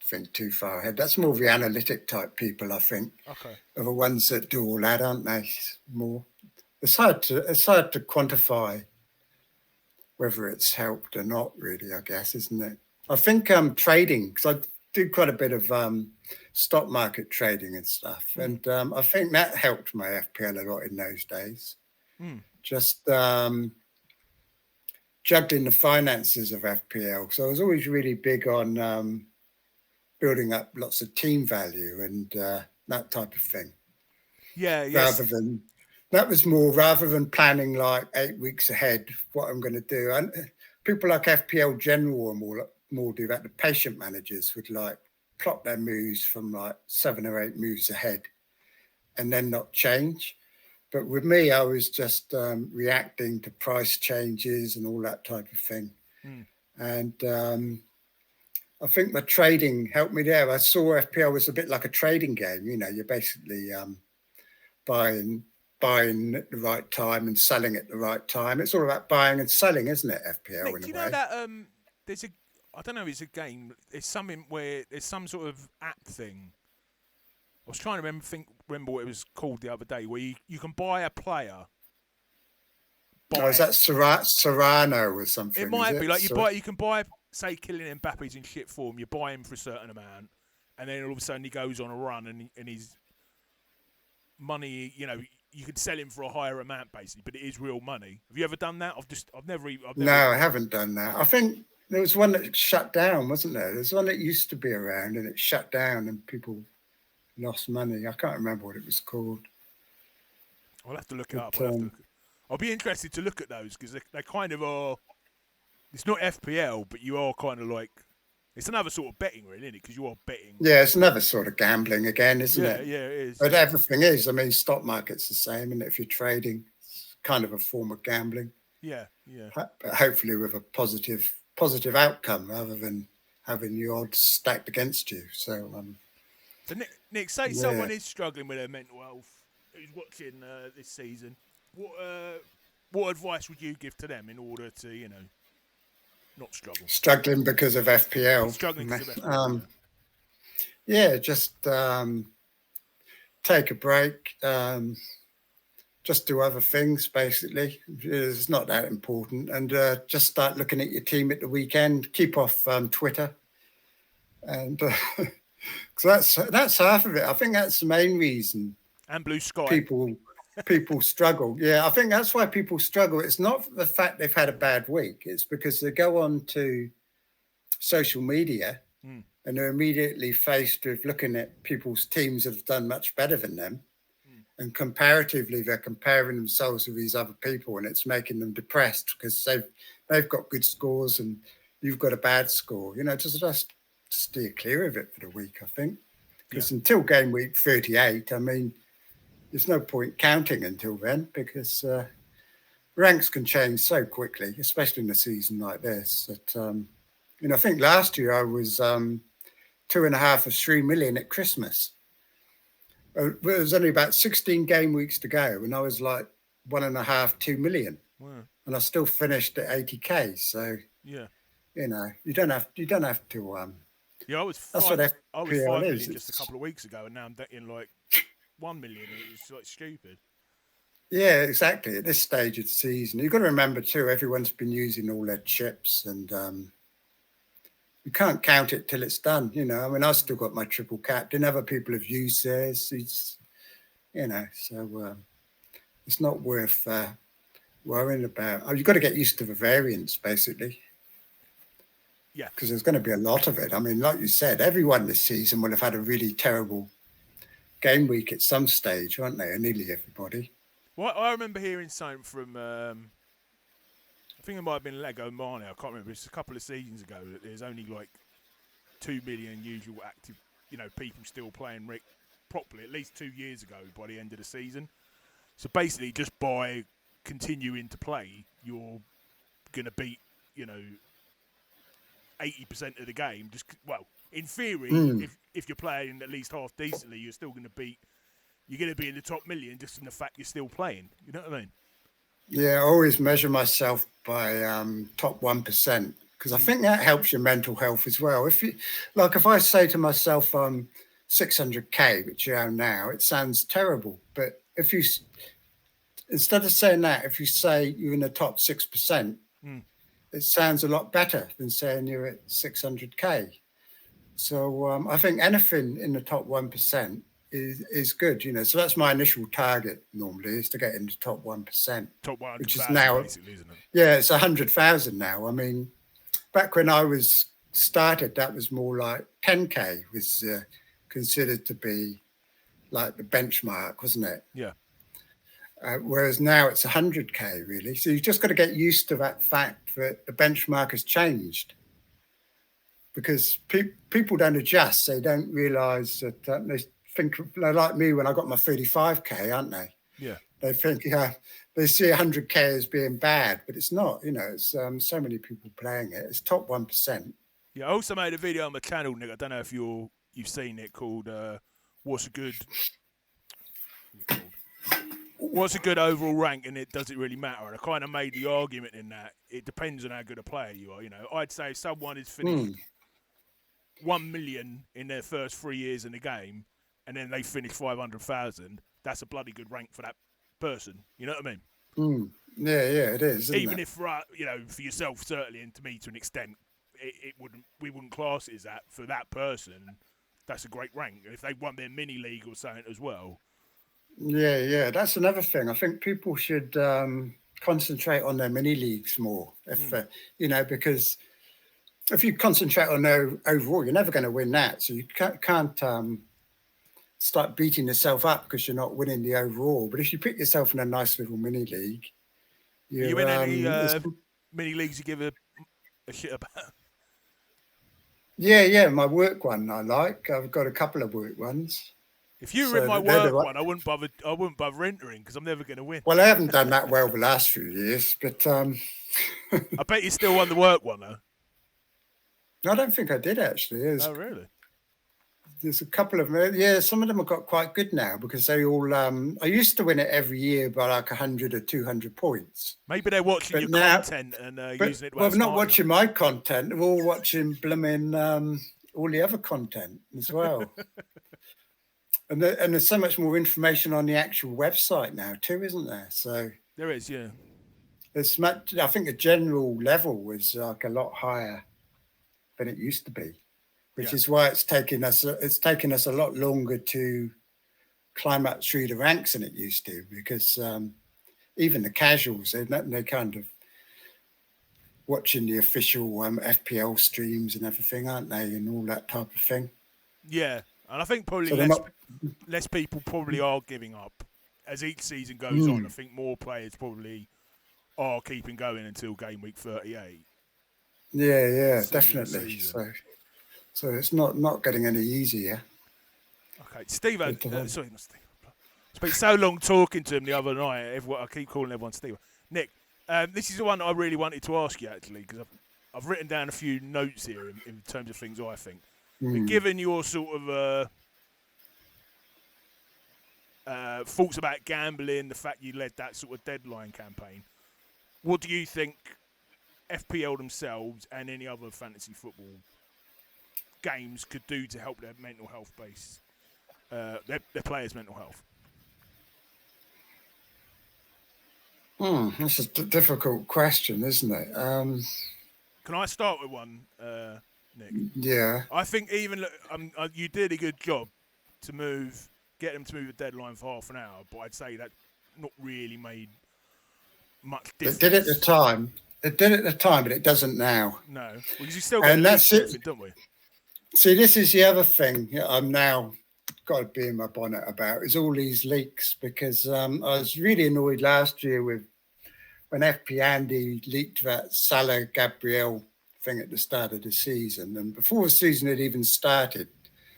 think too far ahead. That's more the analytic type people, I think. Okay. Are the ones that do all that, aren't they? More. It's hard to quantify whether it's helped or not, really, I guess, isn't it? I think trading, because I do quite a bit of stock market trading and stuff, and I think that helped my FPL a lot in those days. Just juggling the finances of FPL. So I was always really big on building up lots of team value and that type of thing. Yeah, yes. Rather than planning like 8 weeks ahead what I'm going to do. And people like FPL General and more do that. The patient managers would like plot their moves from like 7 or 8 moves ahead and then not change. But with me, I was just reacting to price changes and all that type of thing. And I think my trading helped me there. I saw FPL was a bit like a trading game. You're basically buying at the right time and selling at the right time. It's all about buying and selling, isn't it, FPL, Nick, in a way? Do you know that there's I don't know, it's a game, there's something where there's some sort of app thing. I was trying to remember what it was called the other day, where you can buy a player. Is that Serrano or something? It might be. Like you can buy, say, Kylian Mbappe's in shit form, you buy him for a certain amount, and then all of a sudden he goes on a run and his money, you could sell him for a higher amount, basically, but it is real money. Have you ever done that? No, I haven't done that. I think there was one that shut down, wasn't there? There's one that used to be around and it shut down and people lost money. I can't remember what it was called. I'll have to look it up. I'll be interested to look at those because they kind of are. It's not FPL, but you are kind of like. It's another sort of betting, really, isn't it? Because you are betting. Yeah, it's another sort of gambling again, isn't it? Yeah, it is. But everything is. I mean, stock market's the same, and if you're trading, it's kind of a form of gambling. Yeah. But hopefully with a positive outcome rather than having the odds stacked against you. So Nick, say someone is struggling with their mental health, who's watching this season. What advice would you give to them in order to, not struggle? Struggling because of FPL. Struggling because of FPL. Just take a break. Just do other things, basically. It's not that important. And just start looking at your team at the weekend. Keep off Twitter. And so that's half of it. I think that's the main reason. And Blue Sky. People struggle. Yeah, I think that's why people struggle. It's not the fact they've had a bad week. It's because they go on to social media and they're immediately faced with looking at people's teams that have done much better than them. And comparatively, they're comparing themselves with these other people, and it's making them depressed because they've got good scores and you've got a bad score. Just steer clear of it for the week, I think. Because until game week 38, I mean, there's no point counting until then because ranks can change so quickly, especially in a season like this. That I think last year I was 2.5 or 3 million at Christmas. There was only about 16 game weeks to go, and I was like 1.5, 2 million, and I still finished at 80k. So you don't have to. I was that's what FPL I was 5 million is. just a couple of weeks ago, and now I'm betting like 1 million. It was like stupid. Yeah, exactly. At this stage of the season, you've got to remember too, everyone's been using all their chips, and you can't count it till it's done. I mean, I've still got my triple captain. Other people have used theirs. So it's not worth worrying about. You've got to get used to the variance, basically. Yeah. Because there's going to be a lot of it. I mean, like you said, everyone this season will have had a really terrible game week at some stage, aren't they? Nearly everybody. Well, I remember hearing something from, I think it might have been Lego Mane, I can't remember, it's a couple of seasons ago, that there's only like 2 million usual active, people still playing properly, at least 2 years ago by the end of the season. So basically, just by continuing to play, you're going to beat, 80% of the game. In theory, if you're playing at least half decently, you're still going to beat. You're going to be in the top million just in the fact you're still playing. You know what I mean? Yeah, I always measure myself by top 1% because I think that helps your mental health as well. If I say to myself, 600k, which you own now, it sounds terrible. But if you instead of saying that, if you say you're in the top 6%. It sounds a lot better than saying you're at 600k. So I think anything in the top 1% is good, So that's my initial target normally, is to get in the top 1%. Top 100,000, which is now, basically, isn't it? Yeah, it's 100,000 now. I mean, back when I was started, that was more like 10k was considered to be like the benchmark, wasn't it? Yeah. Whereas now it's 100k really. So you've just got to get used to that fact that the benchmark has changed, because people don't adjust. They don't realise that they think they're like me when I got my 35k, aren't they? Yeah. They think they see 100k as being bad, but it's not. It's so many people playing it. It's top 1%. Yeah. I also made a video on my channel, Nick. I don't know if you've seen it, called "What's a Good." What's a good overall rank, and does it really matter? And I kind of made the argument in that it depends on how good a player you are. I'd say if someone is finished 1 million in their first 3 years in the game, and then they finish 500,000, that's a bloody good rank for that person. You know what I mean? Yeah, it is. Even if for yourself certainly, and to me to an extent, we wouldn't class it as that. For that person, that's a great rank. If they won their mini league or something as well. Yeah, that's another thing. I think people should concentrate on their mini leagues more. Because if you concentrate on their overall, you're never going to win that. So you can't start beating yourself up because you're not winning the overall. But if you put yourself in a nice little mini league, are you in any mini leagues you give a shit about? Yeah, my work one I like. I've got a couple of work ones. If you were in my work one, I wouldn't bother entering because I'm never going to win. Well, I haven't done that well the last few years, but I bet you still won the work one, though. I don't think I did, actually. Oh, really? There's a couple of them. Yeah, some of them have got quite good now because they all. I used to win it every year by like 100 or 200 points. Maybe they're watching your content and using it. Well, they're not watching my content. They're all watching blooming all the other content as well. And there's so much more information on the actual website now too, isn't there? So there is, yeah. There's much. I think the general level was like a lot higher than it used to be, which is why it's taken us a lot longer to climb up through the ranks than it used to, because even the casuals, they kind of watching the official FPL streams and everything, aren't they, and all that type of thing. Yeah, and I think probably less people probably are giving up as each season goes on. I think more players probably are keeping going until game week 38. Yeah, definitely. So it's not getting any easier. Okay, Steve. Sorry, not Steve. I spent so long talking to him the other night. I keep calling everyone Steve. Nick, this is the one I really wanted to ask you, actually, because I've written down a few notes here in terms of things I think. But given your sort of thoughts about gambling, the fact you led that sort of deadline campaign, what do you think FPL themselves and any other fantasy football games could do to help their mental health base their players' mental health? That's a difficult question, isn't it? Can I start with one, Nick? Yeah. I think even you did a good job to get them to move the deadline for half an hour, but I'd say that not really made much difference. It did at the time. It did at the time, but it doesn't now. No, because you still got that's it. Don't we? See, this is the other thing I'm now got to be in my bonnet about is all these leaks, because I was really annoyed last year when FP Andy leaked that Salah Gabriel thing at the start of the season, and before the season had even started,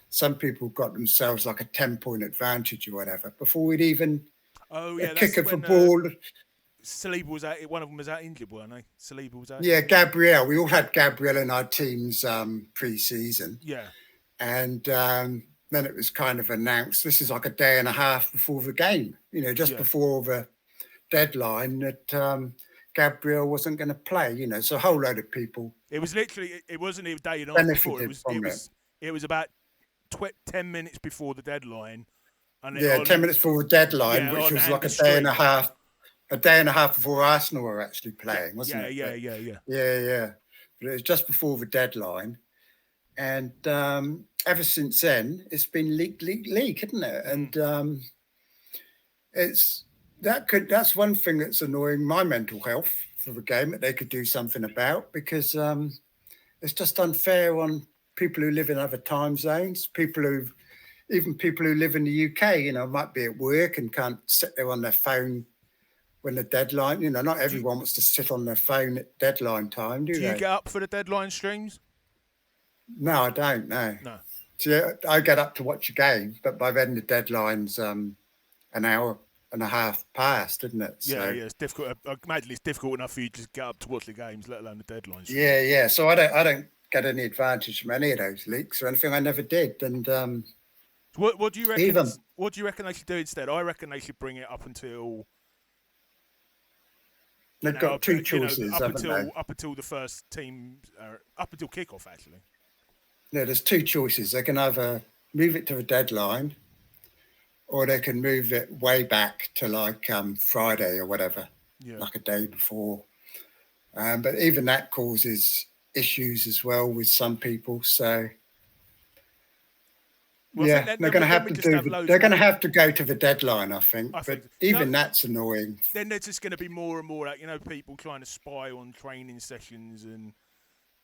some people got themselves like a 10-point advantage or whatever before we'd even kick of a ball. Saliba was out. One of them was out injured, weren't they? Saliba was out. Yeah, Gabriel. We all had Gabriel in our teams pre-season. Yeah. And then it was kind of announced. This is like a day and a half before the game. Just before the deadline that Gabriel wasn't going to play. So a whole load of people. It was literally. It wasn't even a day and a half before. It was about 10 minutes before the deadline. And 10 minutes before the deadline, which was like a day and a half. A day and a half before Arsenal were actually playing, wasn't it? Yeah. But it was just before the deadline. And ever since then, it's been leak, isn't it? And that's one thing that's annoying my mental health for the game that they could do something about, because it's just unfair on people who live in other time zones, even people who live in the UK, might be at work and can't sit there on their phone when the deadline, not everyone wants to sit on their phone at deadline time, do they? Do you get up for the deadline streams? No, I don't, no. So I get up to watch a game, but by then the deadline's an hour and a half past, isn't it? Yeah, it's difficult. I imagine it's difficult enough for you to just get up to watch the games, let alone the deadlines. Yeah. So I don't get any advantage from any of those leaks or anything. I never did. And what do you reckon? What do you reckon they should do instead? I reckon they should bring it up until. They've got two choices, haven't they? Up until the first team, up until kickoff, actually. No, there's two choices. They can either move it to the deadline, or they can move it way back to like Friday or whatever, like a day before. But even that causes issues as well with some people. So. Well, they're going to have to they're going to have to go to the deadline, I think. But even that's annoying. Then there's just going to be more and more, people trying to spy on training sessions and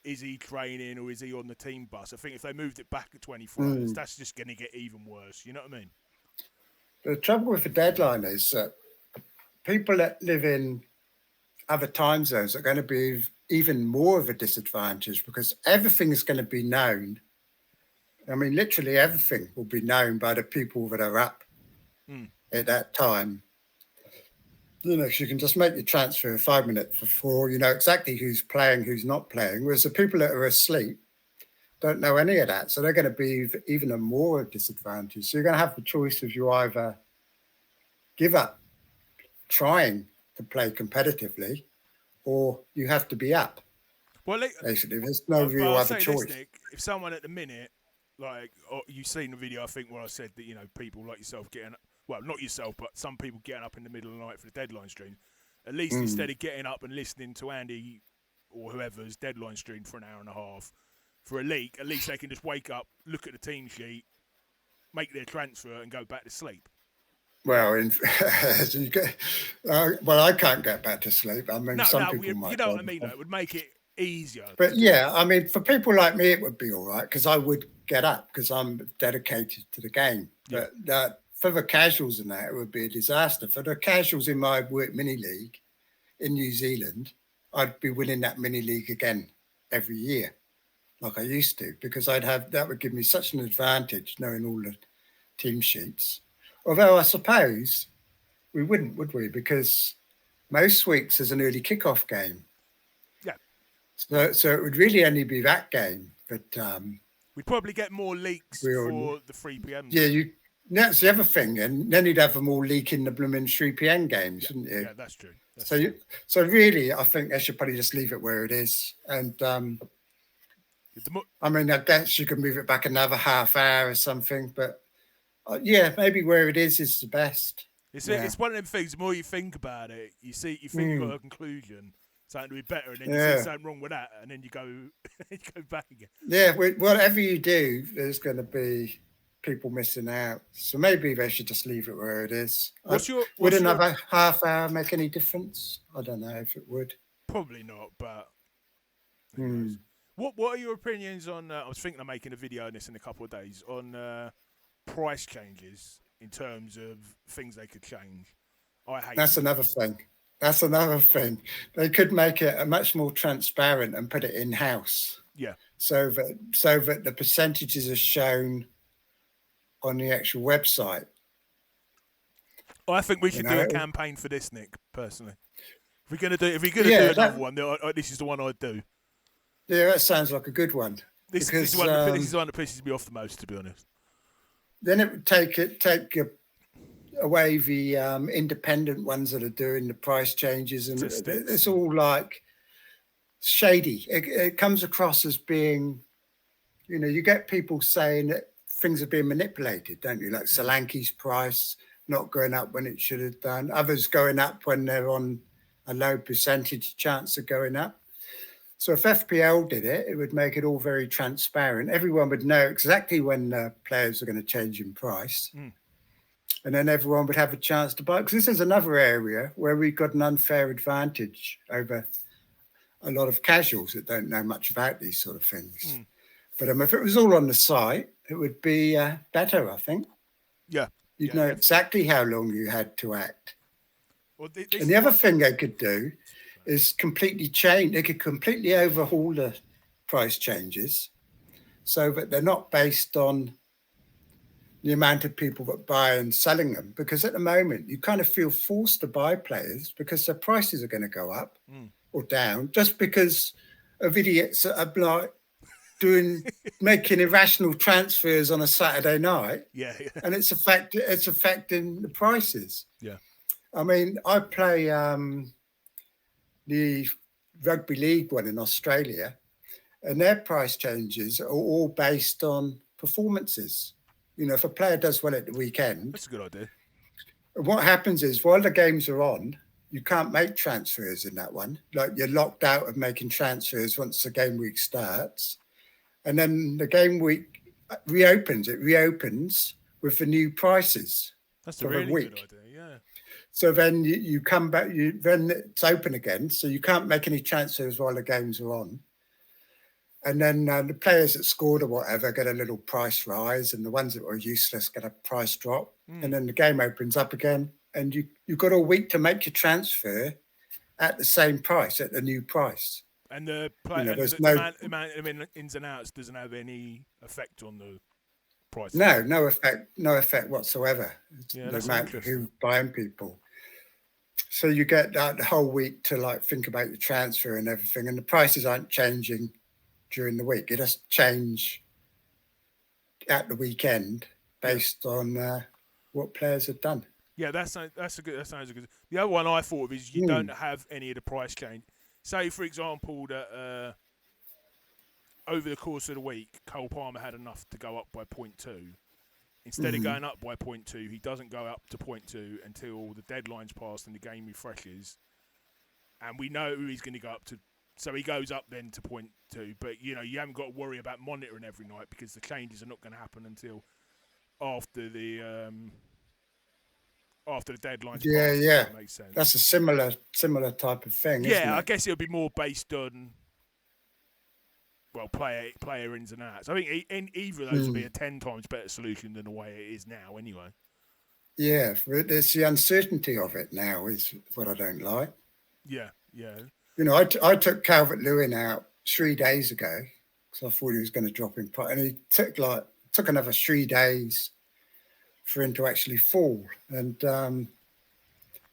is he training or is he on the team bus? I think if they moved it back to 24 hours, that's just going to get even worse. You know what I mean? The trouble with the deadline is that people that live in other time zones are going to be even more of a disadvantage, because everything is going to be known. I mean, literally everything will be known by the people that are up at that time. So you can just make your transfer 5 minutes before, you know exactly who's playing, who's not playing, whereas the people that are asleep don't know any of that. So they're going to be even a more disadvantage. So you're going to have the choice of you either give up trying to play competitively, or you have to be up. Well, basically, there's no real other choice. This, Nick, if someone at the minute, you've seen the video, I think, where I said that, people like yourself not yourself, but some people getting up in the middle of the night for the deadline stream, at least instead of getting up and listening to Andy or whoever's deadline stream for an hour and a half for a leak, at least they can just wake up, look at the team sheet, make their transfer and go back to sleep. Well, I can't get back to sleep. I mean, some people might. You know what I mean? Though. It would make it easier. But yeah, I mean, for people like me, it would be all right, because I would get up because I'm dedicated to the game. Yeah. But for the casuals and that, it would be a disaster. For the casuals in my work mini league in New Zealand, I'd be winning that mini league again every year, like I used to, because that would give me such an advantage knowing all the team sheets. Although I suppose we wouldn't, would we? Because most weeks there's an early kickoff game. Yeah. So it would really only be that game. But we'd probably get more leaks for the 3 p.m. Yeah, that's the other thing. And then you'd have them all leaking the blooming 3 p.m. games, wouldn't you? Yeah, that's true. So really, I think they should probably just leave it where it is. And I mean, I guess you could move it back another half hour or something, but Yeah, maybe where it is the best. It's one of them things. The more you think about it, you think you got a conclusion, something to be better, and then you see Yeah. something wrong with that, and then you go you go back again. Yeah, whatever you do, there's going to be people missing out. So maybe they should just leave it where it is. Would What's your another half hour make any difference? I don't know if it would. Probably not, but who Hmm. knows? What are your opinions on? I was thinking of making a video on this in a couple of days on price changes in terms of things they could change. I hate That's them. another thing. That's another thing. They could make it a much more transparent and put it in house, Yeah, so that the percentages are shown on the actual website. I think we You should do a know, campaign for this, Nick. Personally, if we're gonna do yeah, another one, this is the one I'd do. that sounds like a good one This is because the one that pisses me off the most, to be honest. then it would take away the independent ones that are doing the price changes, and it's all like shady. It comes across as being, you get people saying that things are being manipulated, don't you? Like Solanke's price not going up when it should have done, others going up when they're on a low percentage chance of going up. So if FPL did it, it would make it all very transparent. Everyone would know exactly when players are going to change in price. And then everyone would have a chance to buy. Because this is another area where we've got an unfair advantage over a lot of casuals that don't know much about these sort of things. But if it was all on the site, it would be better, I think. Yeah. You'd know exactly how long you had to act. Well, and the other thing they could do is completely change. They could completely overhaul the price changes so that they're not based on the amount of people that buy and selling them. Because at the moment, you kind of feel forced to buy players because their prices are going to go up or down just because of idiots that are like making irrational transfers on a Saturday night. Yeah. And it's affecting the prices. Yeah. I mean, I play the rugby league one in Australia, and their price changes are all based on performances. If a player does well at the weekend, that's a good idea. What happens is while the games are on, you can't make transfers in that one. Like you're locked out of making transfers once the game week starts. And then the game week reopens. It reopens with the new prices. That's a really good idea, yeah. So then you come back, then it's open again. So you can't make any transfers while the games are on. And then the players that scored or whatever get a little price rise, and the ones that were useless get a price drop. And then the game opens up again, and you've got a week to make your transfer at the same price, at the new price. And the amount of ins and outs doesn't have any effect on the price. No effect whatsoever. Yeah, the amount of who buying people. So you get the whole week to like think about your transfer and everything, and the prices aren't changing during the week. It just change at the weekend based on what players have done. Yeah, that sounds good. The other one I thought of is you don't have any of the price change. Say, for example, that over the course of the week, Cole Palmer had enough to go up by 0.2. Instead of going up by 0.2, he doesn't go up to 0.2 until the deadline's passed and the game refreshes. And we know who he's going to go up to. So he goes up then to 0.2. But, you haven't got to worry about monitoring every night because the changes are not going to happen until after the deadline. Yeah. That makes sense. That's a similar type of thing. Yeah, isn't it? I guess it would be more based on player ins and outs. I think either of those would be a 10 times better solution than the way it is now. Anyway. Yeah, it's the uncertainty of it now is what I don't like. Yeah. I took Calvert-Lewin out 3 days ago because I thought he was going to drop in price, and he took another 3 days for him to actually fall. And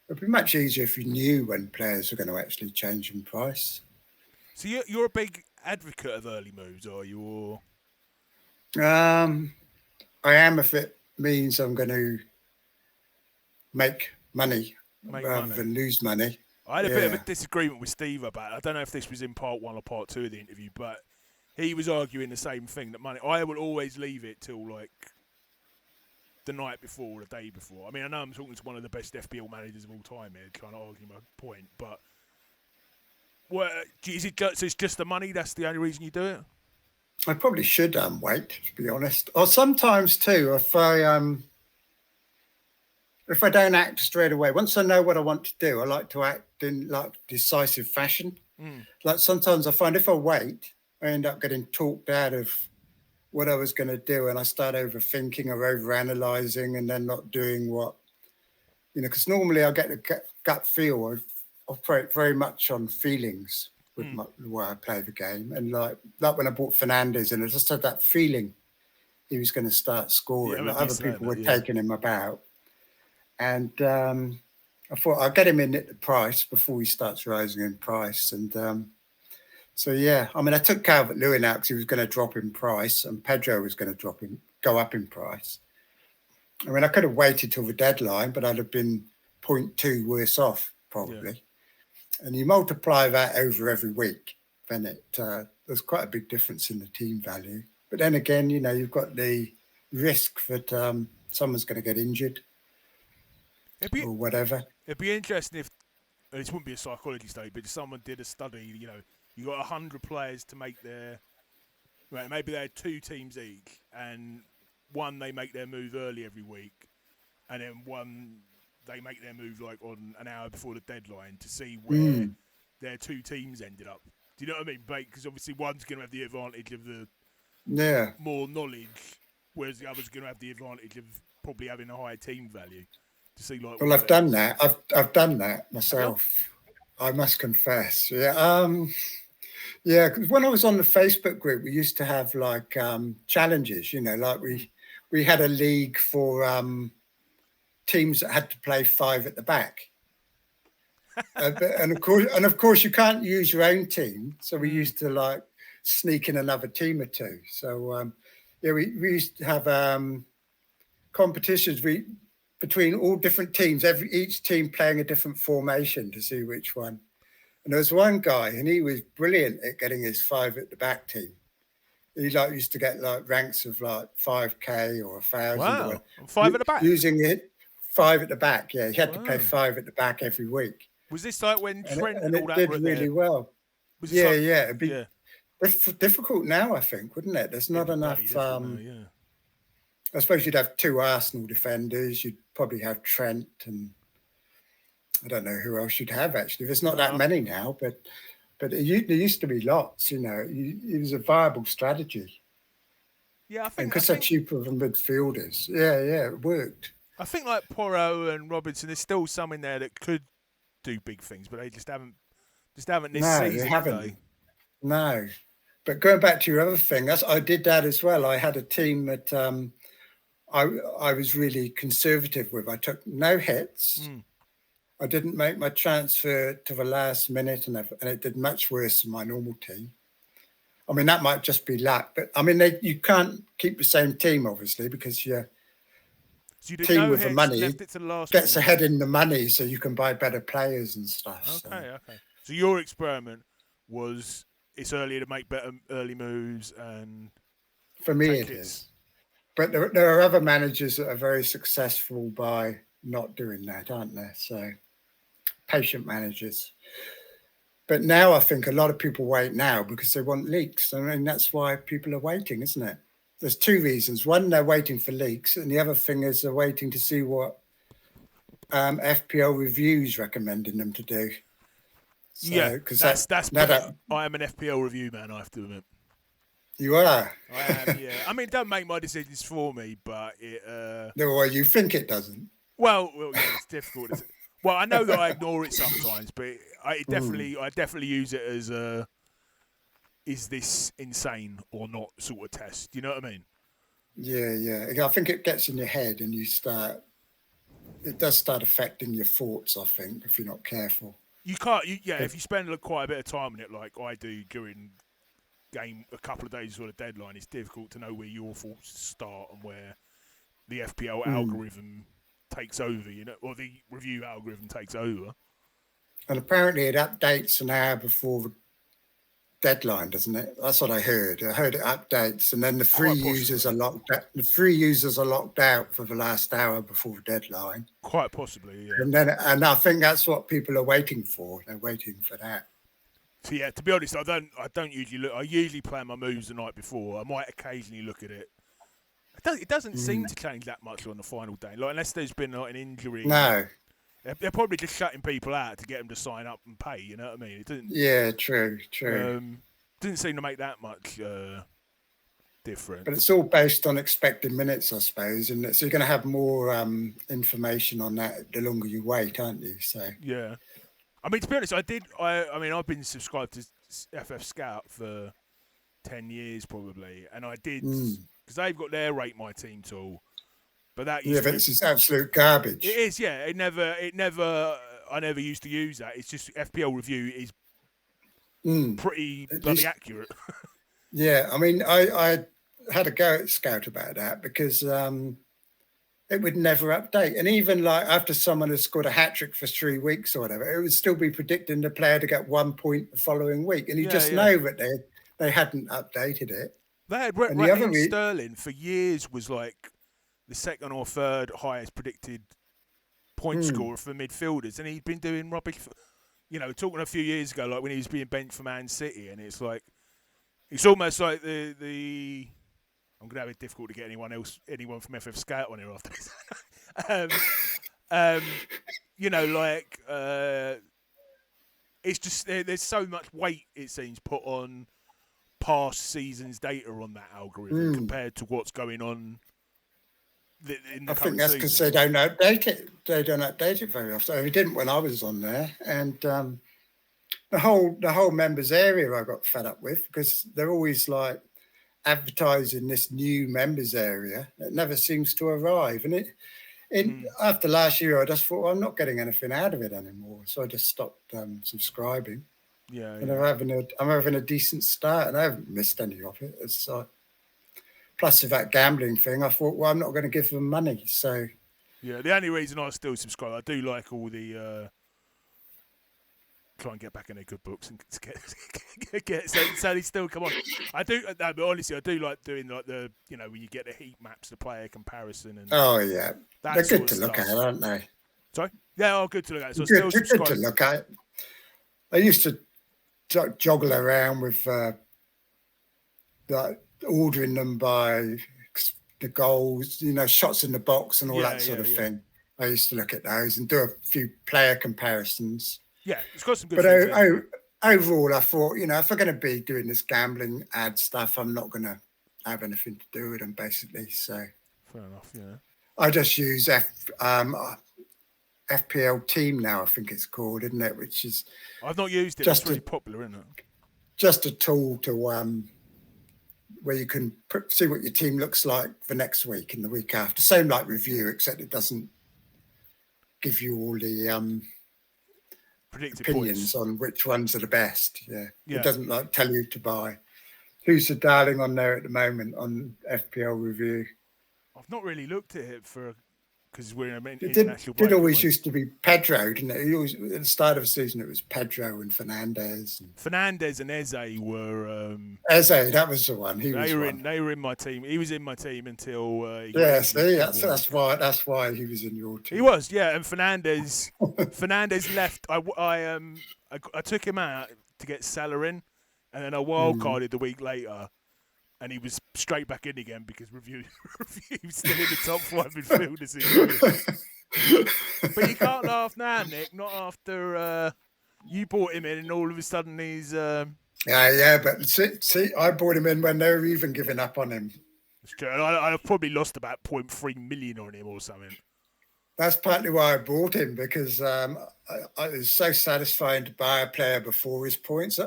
it'd be much easier if you knew when players were going to actually change in price. So you're a big advocate of early moves, are you? Or I am if it means I'm going to make money rather than lose money. I had a bit of a disagreement with Steve about it. I don't know if this was in part 1 or part 2 of the interview, but he was arguing the same thing, that money. I will always leave it till like the night before or the day before. I mean, I know I'm talking to one of the best FPL managers of all time here, trying to argue my point, but is it so it's just the money? That's the only reason you do it? I probably should wait, to be honest. Or sometimes too, if I don't act straight away, once I know what I want to do, I like to act in like decisive fashion. Like sometimes I find if I wait, I end up getting talked out of what I was going to do, and I start overthinking or overanalyzing, and then not doing what, because normally I get a gut feel. I operate very much on feelings with the way I play the game, and like when I bought Fernandez, and I just had that feeling he was going to start scoring. Yeah, like other people were taking him about, and I thought I'll get him in at the price before he starts rising in price, and. So yeah, I mean, I took Calvert-Lewin out because he was going to drop in price, and Pedro was going to go up in price. I mean, I could have waited till the deadline, but I'd have been 0.2 worse off probably. Yeah. And you multiply that over every week, then there's quite a big difference in the team value. But then again, you've got the risk that someone's going to get injured or whatever. It'd be interesting if this wouldn't be a psychology study, but if someone did a study, you got 100 players to make maybe they had 2 teams each, and one they make their move early every week, and then one they make their move like on an hour before the deadline to see where their 2 teams ended up. Do you know what I mean? Because obviously one's going to have the advantage of the more knowledge, whereas the other's going to have the advantage of probably having a higher team value. To see like. Well, I've done that. I've done that myself. I must confess. Yeah. Yeah, because when I was on the Facebook group, we used to have like challenges, like we had a league for teams that had to play 5 at the back. And of course, you can't use your own team. So we used to like sneak in another team or 2. So, we used to have competitions between all different teams, each team playing a different formation to see which one. And there was one guy, and he was brilliant at getting his 5 at the back team. He used to get like ranks of like 5K or 1,000. Wow, 5 at the back. Using it 5 at the back. Yeah, he had to play 5 at the back every week. Was this like when Trent and all that did were really there? well? Yeah. It'd be difficult now, I think, wouldn't it? There's not enough. I suppose you'd have 2 Arsenal defenders. You'd probably have Trent and. I don't know who else you'd have, actually. There's not that many now, but there used to be lots, It was a viable strategy. Yeah, I think... because they're cheaper than midfielders. Yeah, it worked. I think like Porro and Robinson, there's still some in there that could do big things, but they just haven't this season. They haven't. No. But going back to your other thing, I did that as well. I had a team that I was really conservative with. I took no hits. I didn't make my transfer to the last minute, and it did much worse than my normal team. I mean, that might just be luck, but I mean, you can't keep the same team, obviously, because your team with the money gets ahead in the money, so you can buy better players and stuff. Okay. So your experiment was it's earlier to make better early moves, and for me it is. But there are other managers that are very successful by not doing that, aren't there? So. Patient managers. But now I think a lot of people wait now because they want leaks. I mean, that's why people are waiting, isn't it? There's 2 reasons. One, they're waiting for leaks, and the other thing is they're waiting to see what FPL reviews recommending them to do. So, that's I am an FPL review man, I have to admit. You are? I am, yeah. I mean, don't make my decisions for me, but it... No, well, you think it doesn't? Well, yeah, it's difficult. Well, I know that I ignore it sometimes, but I definitely use it as a is this insane or not sort of test. Do you know what I mean? Yeah. I think it gets in your head and it does start affecting your thoughts, I think, if you're not careful. You can't, if you spend quite a bit of time on it, like I do during game a couple of days before the deadline, it's difficult to know where your thoughts start and where the FPL algorithm takes over, or the review algorithm takes over. And apparently it updates an hour before deadline, doesn't it? That's what I heard. I heard it updates, and then the free Quite users possibly. are locked out. The free users are locked out for the last hour before the deadline. Quite possibly, yeah. And I think that's what people are waiting for. They're waiting for that. So yeah, to be honest, I don't usually look. I usually plan my moves the night before. I might occasionally look at it. It doesn't seem to change that much on the final day, like unless there's been like an injury. No. They're probably just shutting people out to get them to sign up and pay. You know what I mean? It didn't. Yeah, true. Didn't seem to make that much difference. But it's all based on expected minutes, I suppose, and so you're going to have more information on that the longer you wait, aren't you? So yeah. I mean, to be honest, I mean, I've been subscribed to FF Scout for 10 years probably, and I did because they've got their rate my team tool, but that used but it's absolute garbage. It is, yeah. It never. I never used to use that. It's just FPL review is pretty bloody accurate. Yeah, I mean, I had a go at Scout about that because it would never update. And even like after someone has scored a hat trick for 3 weeks or whatever, it would still be predicting the player to get 1 point the following week. And you know that they hadn't updated it. They had Sterling for years was like the second or third highest predicted point scorer for midfielders. And he'd been doing rubbish, talking a few years ago, like when he was being benched for Man City. And it's like, it's almost like the I'm going to have it difficult to get anyone from FF Scout on here after this. It's just there's so much weight, it seems, put on past seasons' data on that algorithm compared to what's going on in the I think that's because they don't update it. They don't update it very often. We didn't when I was on there, and the whole members area I got fed up with because they're always like advertising this new members area that never seems to arrive. And after last year, I just thought, well, I'm not getting anything out of it anymore, so I just stopped subscribing. Yeah, and I'm having a decent start, and I haven't missed any of it. It's plus with that gambling thing, I thought, well, I'm not going to give them money, so yeah. The only reason I still subscribe, I do like all the. Try and get back in their good books and get so they still come on. I do, but honestly, I do like doing like the when you get the heat maps, the player comparison, and they're good to look at, aren't they? Sorry, yeah, good to look at. So good to look at. I used to joggle around with ordering them by the goals, shots in the box and all that sort of thing. I used to look at those and do a few player comparisons. Yeah, it's got some good things. But overall, I thought, if I'm going to be doing this gambling ad stuff, I'm not going to have anything to do with them, basically. So fair enough, yeah. I just use FPL Team now, I think it's called, isn't it? Which is I've not used it. It's really popular, isn't it? Just a tool to where you can see what your team looks like for next week and the week after. Same like review, except it doesn't give you all the predicted opinions points on which ones are the best. Yeah. It doesn't like tell you to buy. Who's the darling on there at the moment on FPL review? I've not really looked at it because we're in an international break. It always used to be Pedro, didn't it? At the start of the season, it was Pedro and Fernandez. Fernandez and Eze were. Eze, that was the one. They were in my team. He was in my team until. That's why he was in your team. He was, yeah. And Fernandez left. I took him out to get Salah in, and then I wildcarded the week later. And he was straight back in again because Review was still in the top 5 midfielders in the But you can't laugh now, Nick. Not after you brought him in and all of a sudden he's... but see, I brought him in when they were even giving up on him. It's true. And I've probably lost about 0.3 million on him or something. That's partly why I bought him, because I was so satisfying to buy a player before his points.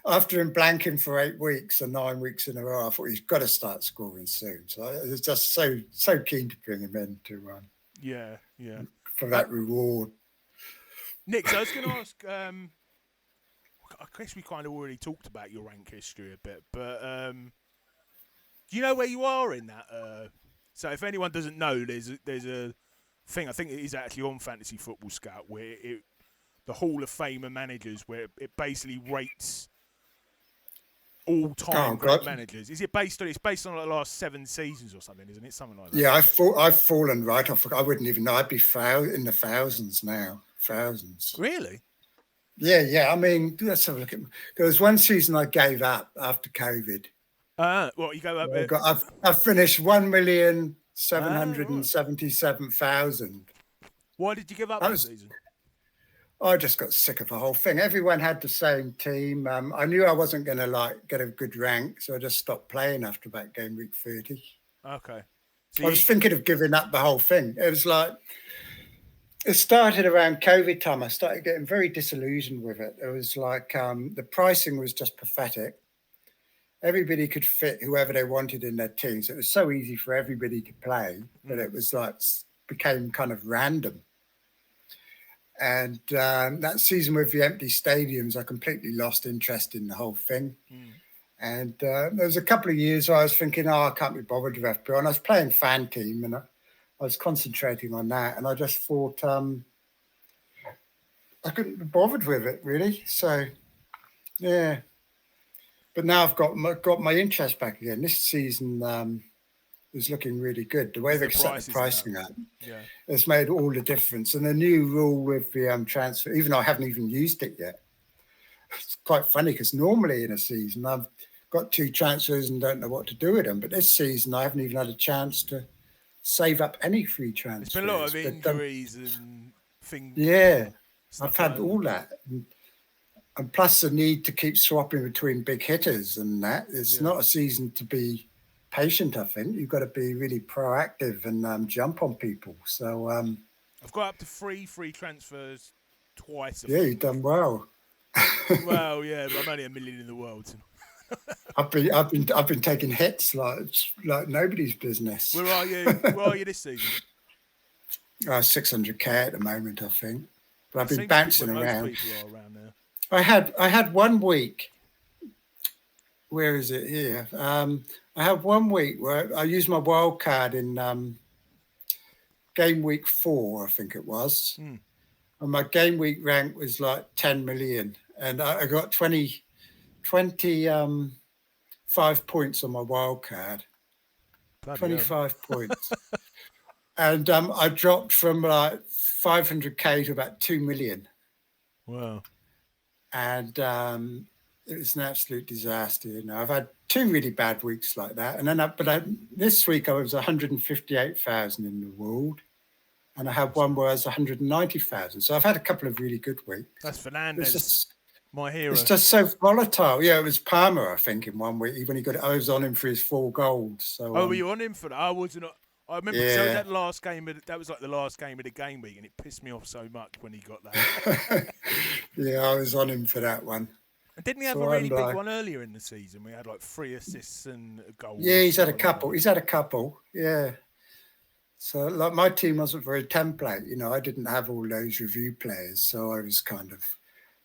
After him blanking for 8 weeks or 9 weeks in a row, I thought he's got to start scoring soon. So I was just so keen to bring him in to for that reward. Nick, so I was going to ask. I guess we kind of already talked about your rank history a bit, but do you know where you are in that? So if anyone doesn't know, there's a thing, I think it is actually on Fantasy Football Scout, where the Hall of Fame of managers, where it basically rates all-time Oh great God. managers. Is it based on? It's based on like the last 7 seasons or something, isn't it? Something like that. Yeah, I've fallen right off. I wouldn't even know. I'd be in the thousands now. Thousands. Really? Yeah. I mean, let's have a look at. There was one season I gave up after COVID. What you go up there? I've finished 1,777,000. Why did you give up That that was. season? I just got sick of the whole thing. Everyone had the same team. I knew I wasn't going to get a good rank, so I just stopped playing after about game week 30. Okay. I was thinking of giving up the whole thing. It was like, it started around COVID time. I started getting very disillusioned with it. It was like the pricing was just pathetic. Everybody could fit whoever they wanted in their teams. It was so easy for everybody to play that it was like became kind of random. And that season with the empty stadiums, I completely lost interest in the whole thing. And there was a couple of years where I was thinking, I can't be bothered with FPL. And I was playing fan team and I was concentrating on that. And I just thought I couldn't be bothered with it, really. So, yeah. But now I've got my interest back again. This season is looking really good. The way they've set the pricing up, it's made all the difference. And the new rule with the transfer, even though I haven't even used it yet, it's quite funny because normally in a season I've got 2 transfers and don't know what to do with them. But this season I haven't even had a chance to save up any free transfers. There's been a lot of injuries and things. Yeah, I've had all that. And plus the need to keep swapping between big hitters and that. It's not a season to be patient, I think. You've got to be really proactive and jump on people. So I've got up to 3 free transfers twice. You've done well. Well, yeah, but I'm only 1 million in the world. I've been taking hits like nobody's business. Where are you? Where are you this season? 600k at the moment, I think. But I've been bouncing around. Most people are around there. I had 1 week. Where is it here? I had 1 week where I used my wild card in game week 4, I think it was. And my game week rank was like 10 million. And I got 25 points on my wild card. 25 points. And I dropped from like 500k to about 2 million. Wow. And it was an absolute disaster. You know, I've had 2 really bad weeks like that. And then this week I was 158,000 in the world. And I had one where I was 190,000. So I've had a couple of really good weeks. That's Fernandez, my hero. It's just so volatile. Yeah, it was Palmer, I think, in 1 week when I was on him for his 4 goals. So were you on him for that? I wasn't. I remember so that last game. That was like the last game of the game week, and it pissed me off so much when he got that. Yeah, I was on him for that one. And didn't he have a really big one earlier in the season? We had like 3 assists and a goal. Yeah, he's had a couple. Yeah. So like my team wasn't very template. You know, I didn't have all those review players, so I was kind of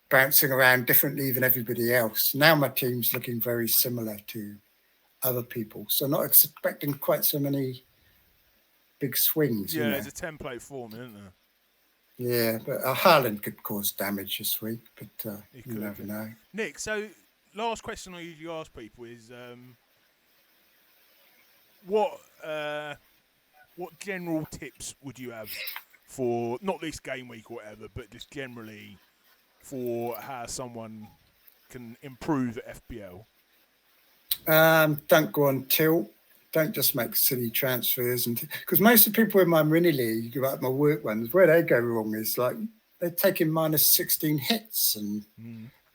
bouncing around differently than everybody else. Now my team's looking very similar to other people, so not expecting quite so many big swings. Yeah, there's a template form, isn't there? Yeah, but Haaland could cause damage this week, but you never know. Nick, so last question I usually ask people is what general tips would you have for, not this game week or whatever, but just generally for how someone can improve at FPL? Don't go on tilt. Don't just make silly transfers, and because most of the people in my mini league, like my work ones, where they go wrong is like they're taking minus 16 hits and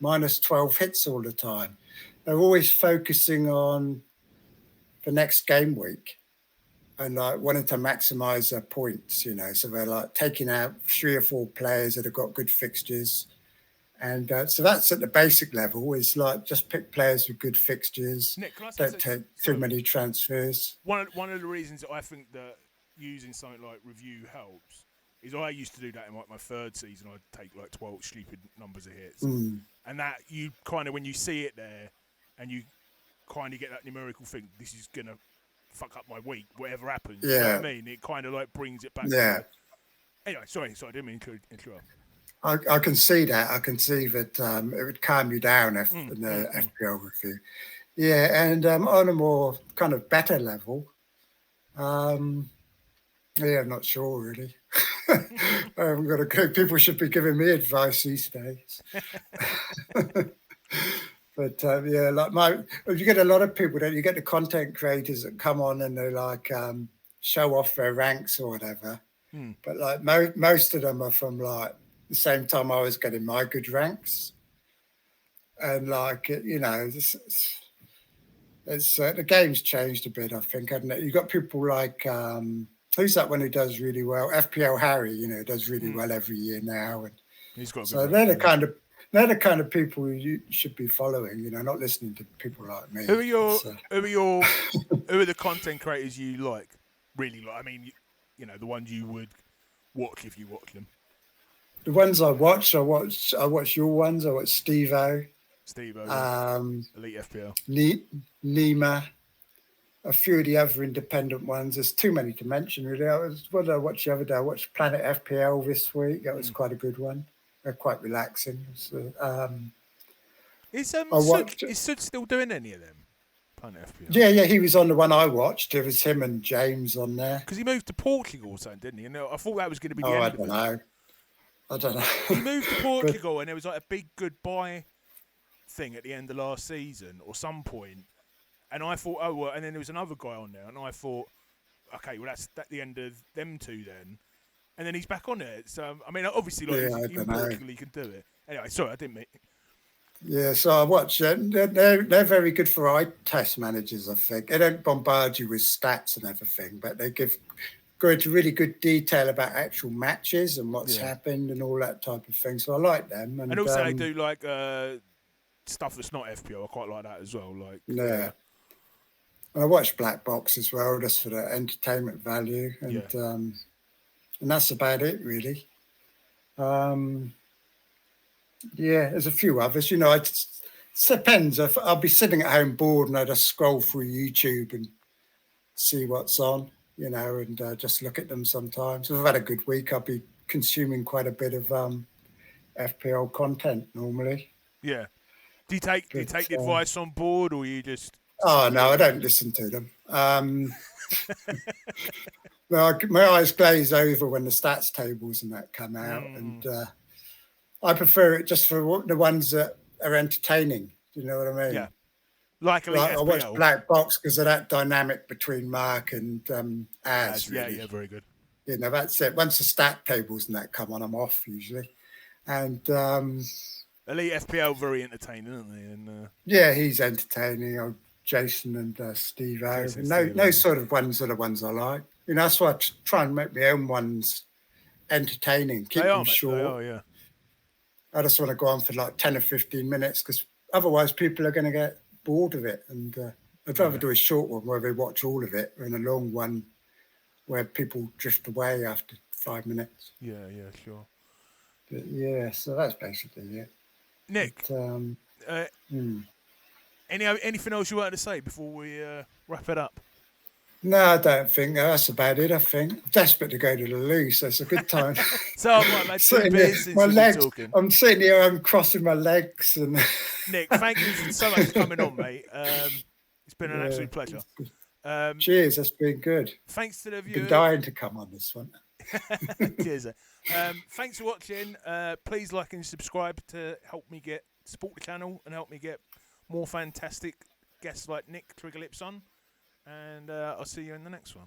minus 12 hits all the time. They're always focusing on the next game week and like wanting to maximize their points, you know. So they're like taking out 3 or 4 players that have got good fixtures. And so that's at the basic level, is like just pick players with good fixtures. Nick, can I don't take too many transfers. One of the reasons I think that using something like review helps is I used to do that in like my 3rd season. I'd take like 12 stupid numbers of hits. And that you kind of, when you see it there and you kind of get that numerical thing, this is going to fuck up my week, whatever happens. Yeah. You know what I mean? It kind of like brings it back. Yeah. Anyway, sorry, I didn't mean to interrupt. I can see that. I can see that it would calm you down in the FPL review. Yeah, and on a more kind of better level, yeah, I'm not sure really. I haven't got a clue. People should be giving me advice these days. But yeah, you get a lot of people, don't you? Get the content creators that come on and they like show off their ranks or whatever. But like most of them are from like the same time I was getting my good ranks, and like it's the game's changed a bit, I think, hasn't it? You've got people like who's that one who does really well? FPL Harry, does really well every year now, and he's got a good so rank, they're the kind of people you should be following. Not listening to people like me. Who are the content creators you really like? I mean, the ones you would watch if you watch them. The ones I watch your ones. I watch Steve-O, Elite FPL, Nima, a few of the other independent ones. There's too many to mention, really. What did I watch the other day? I watched Planet FPL this week. That was quite a good one. They're quite relaxing. So, is Sud still doing any of them? Planet FPL? Yeah, he was on the one I watched. It was him and James on there. Because he moved to Portugal or something, didn't he? And I thought that was going to be the end of it. I don't know. He moved to Portugal and there was like a big goodbye thing at the end of last season or some point. And I thought, oh, well, and then there was another guy on there. And I thought, okay, well, that's the end of them two then. And then he's back on it. So, I mean, obviously, like, in Portugal, he can do it. Anyway, sorry, I didn't mean... Yeah, so I watch it. They're very good for eye test managers, I think. They don't bombard you with stats and everything, but they go into really good detail about actual matches and what's happened and all that type of thing. So I like them. And also they do like stuff that's not FPL. I quite like that as well. And I watch Black Box as well, just for the entertainment value, and that's about it really. Yeah, there's a few others. It depends. I'll be sitting at home bored and I just scroll through YouTube and see what's on, and just look at them sometimes. If I've had a good week, I'll be consuming quite a bit of FPL content normally. Yeah. Do you take the advice on board, or you just... Oh, no, I don't listen to them. My eyes glaze over when the stats tables and that come out, and I prefer it just for the ones that are entertaining. Do you know what I mean? Yeah. Like I watch Black Box because of that dynamic between Mark and Az. Really. Yeah, very good. That's it. Once the stat tables and that come on, I'm off usually. And Elite FPL, very entertaining, aren't they? And yeah, he's entertaining. Jason and Steve-O. Those sort of ones are the ones I like. That's why I try and make my own ones entertaining. Keep them short. They are, yeah. I just want to go on for like 10 or 15 minutes because otherwise people are going to get bored of it. And I'd rather do a short one where they watch all of it than a long one where people drift away after 5 minutes. Yeah, sure. But yeah, so that's basically it. Nick, but, anything else you wanted to say before we wrap it up? No, I don't think that's about it. I think I'm desperate to go to the loo, so it's a good time. So I've had 2 beers since we've been talking. I'm sitting here, I'm crossing my legs. And Nick, thank you so much for coming on, mate. It's been an absolute pleasure. Cheers, that's been good. Thanks to the viewers. Been dying to come on this one. Cheers. Thanks for watching. Please like and subscribe to help me support the channel and help me get more fantastic guests like Nick TriggerLips on. And I'll see you in the next one.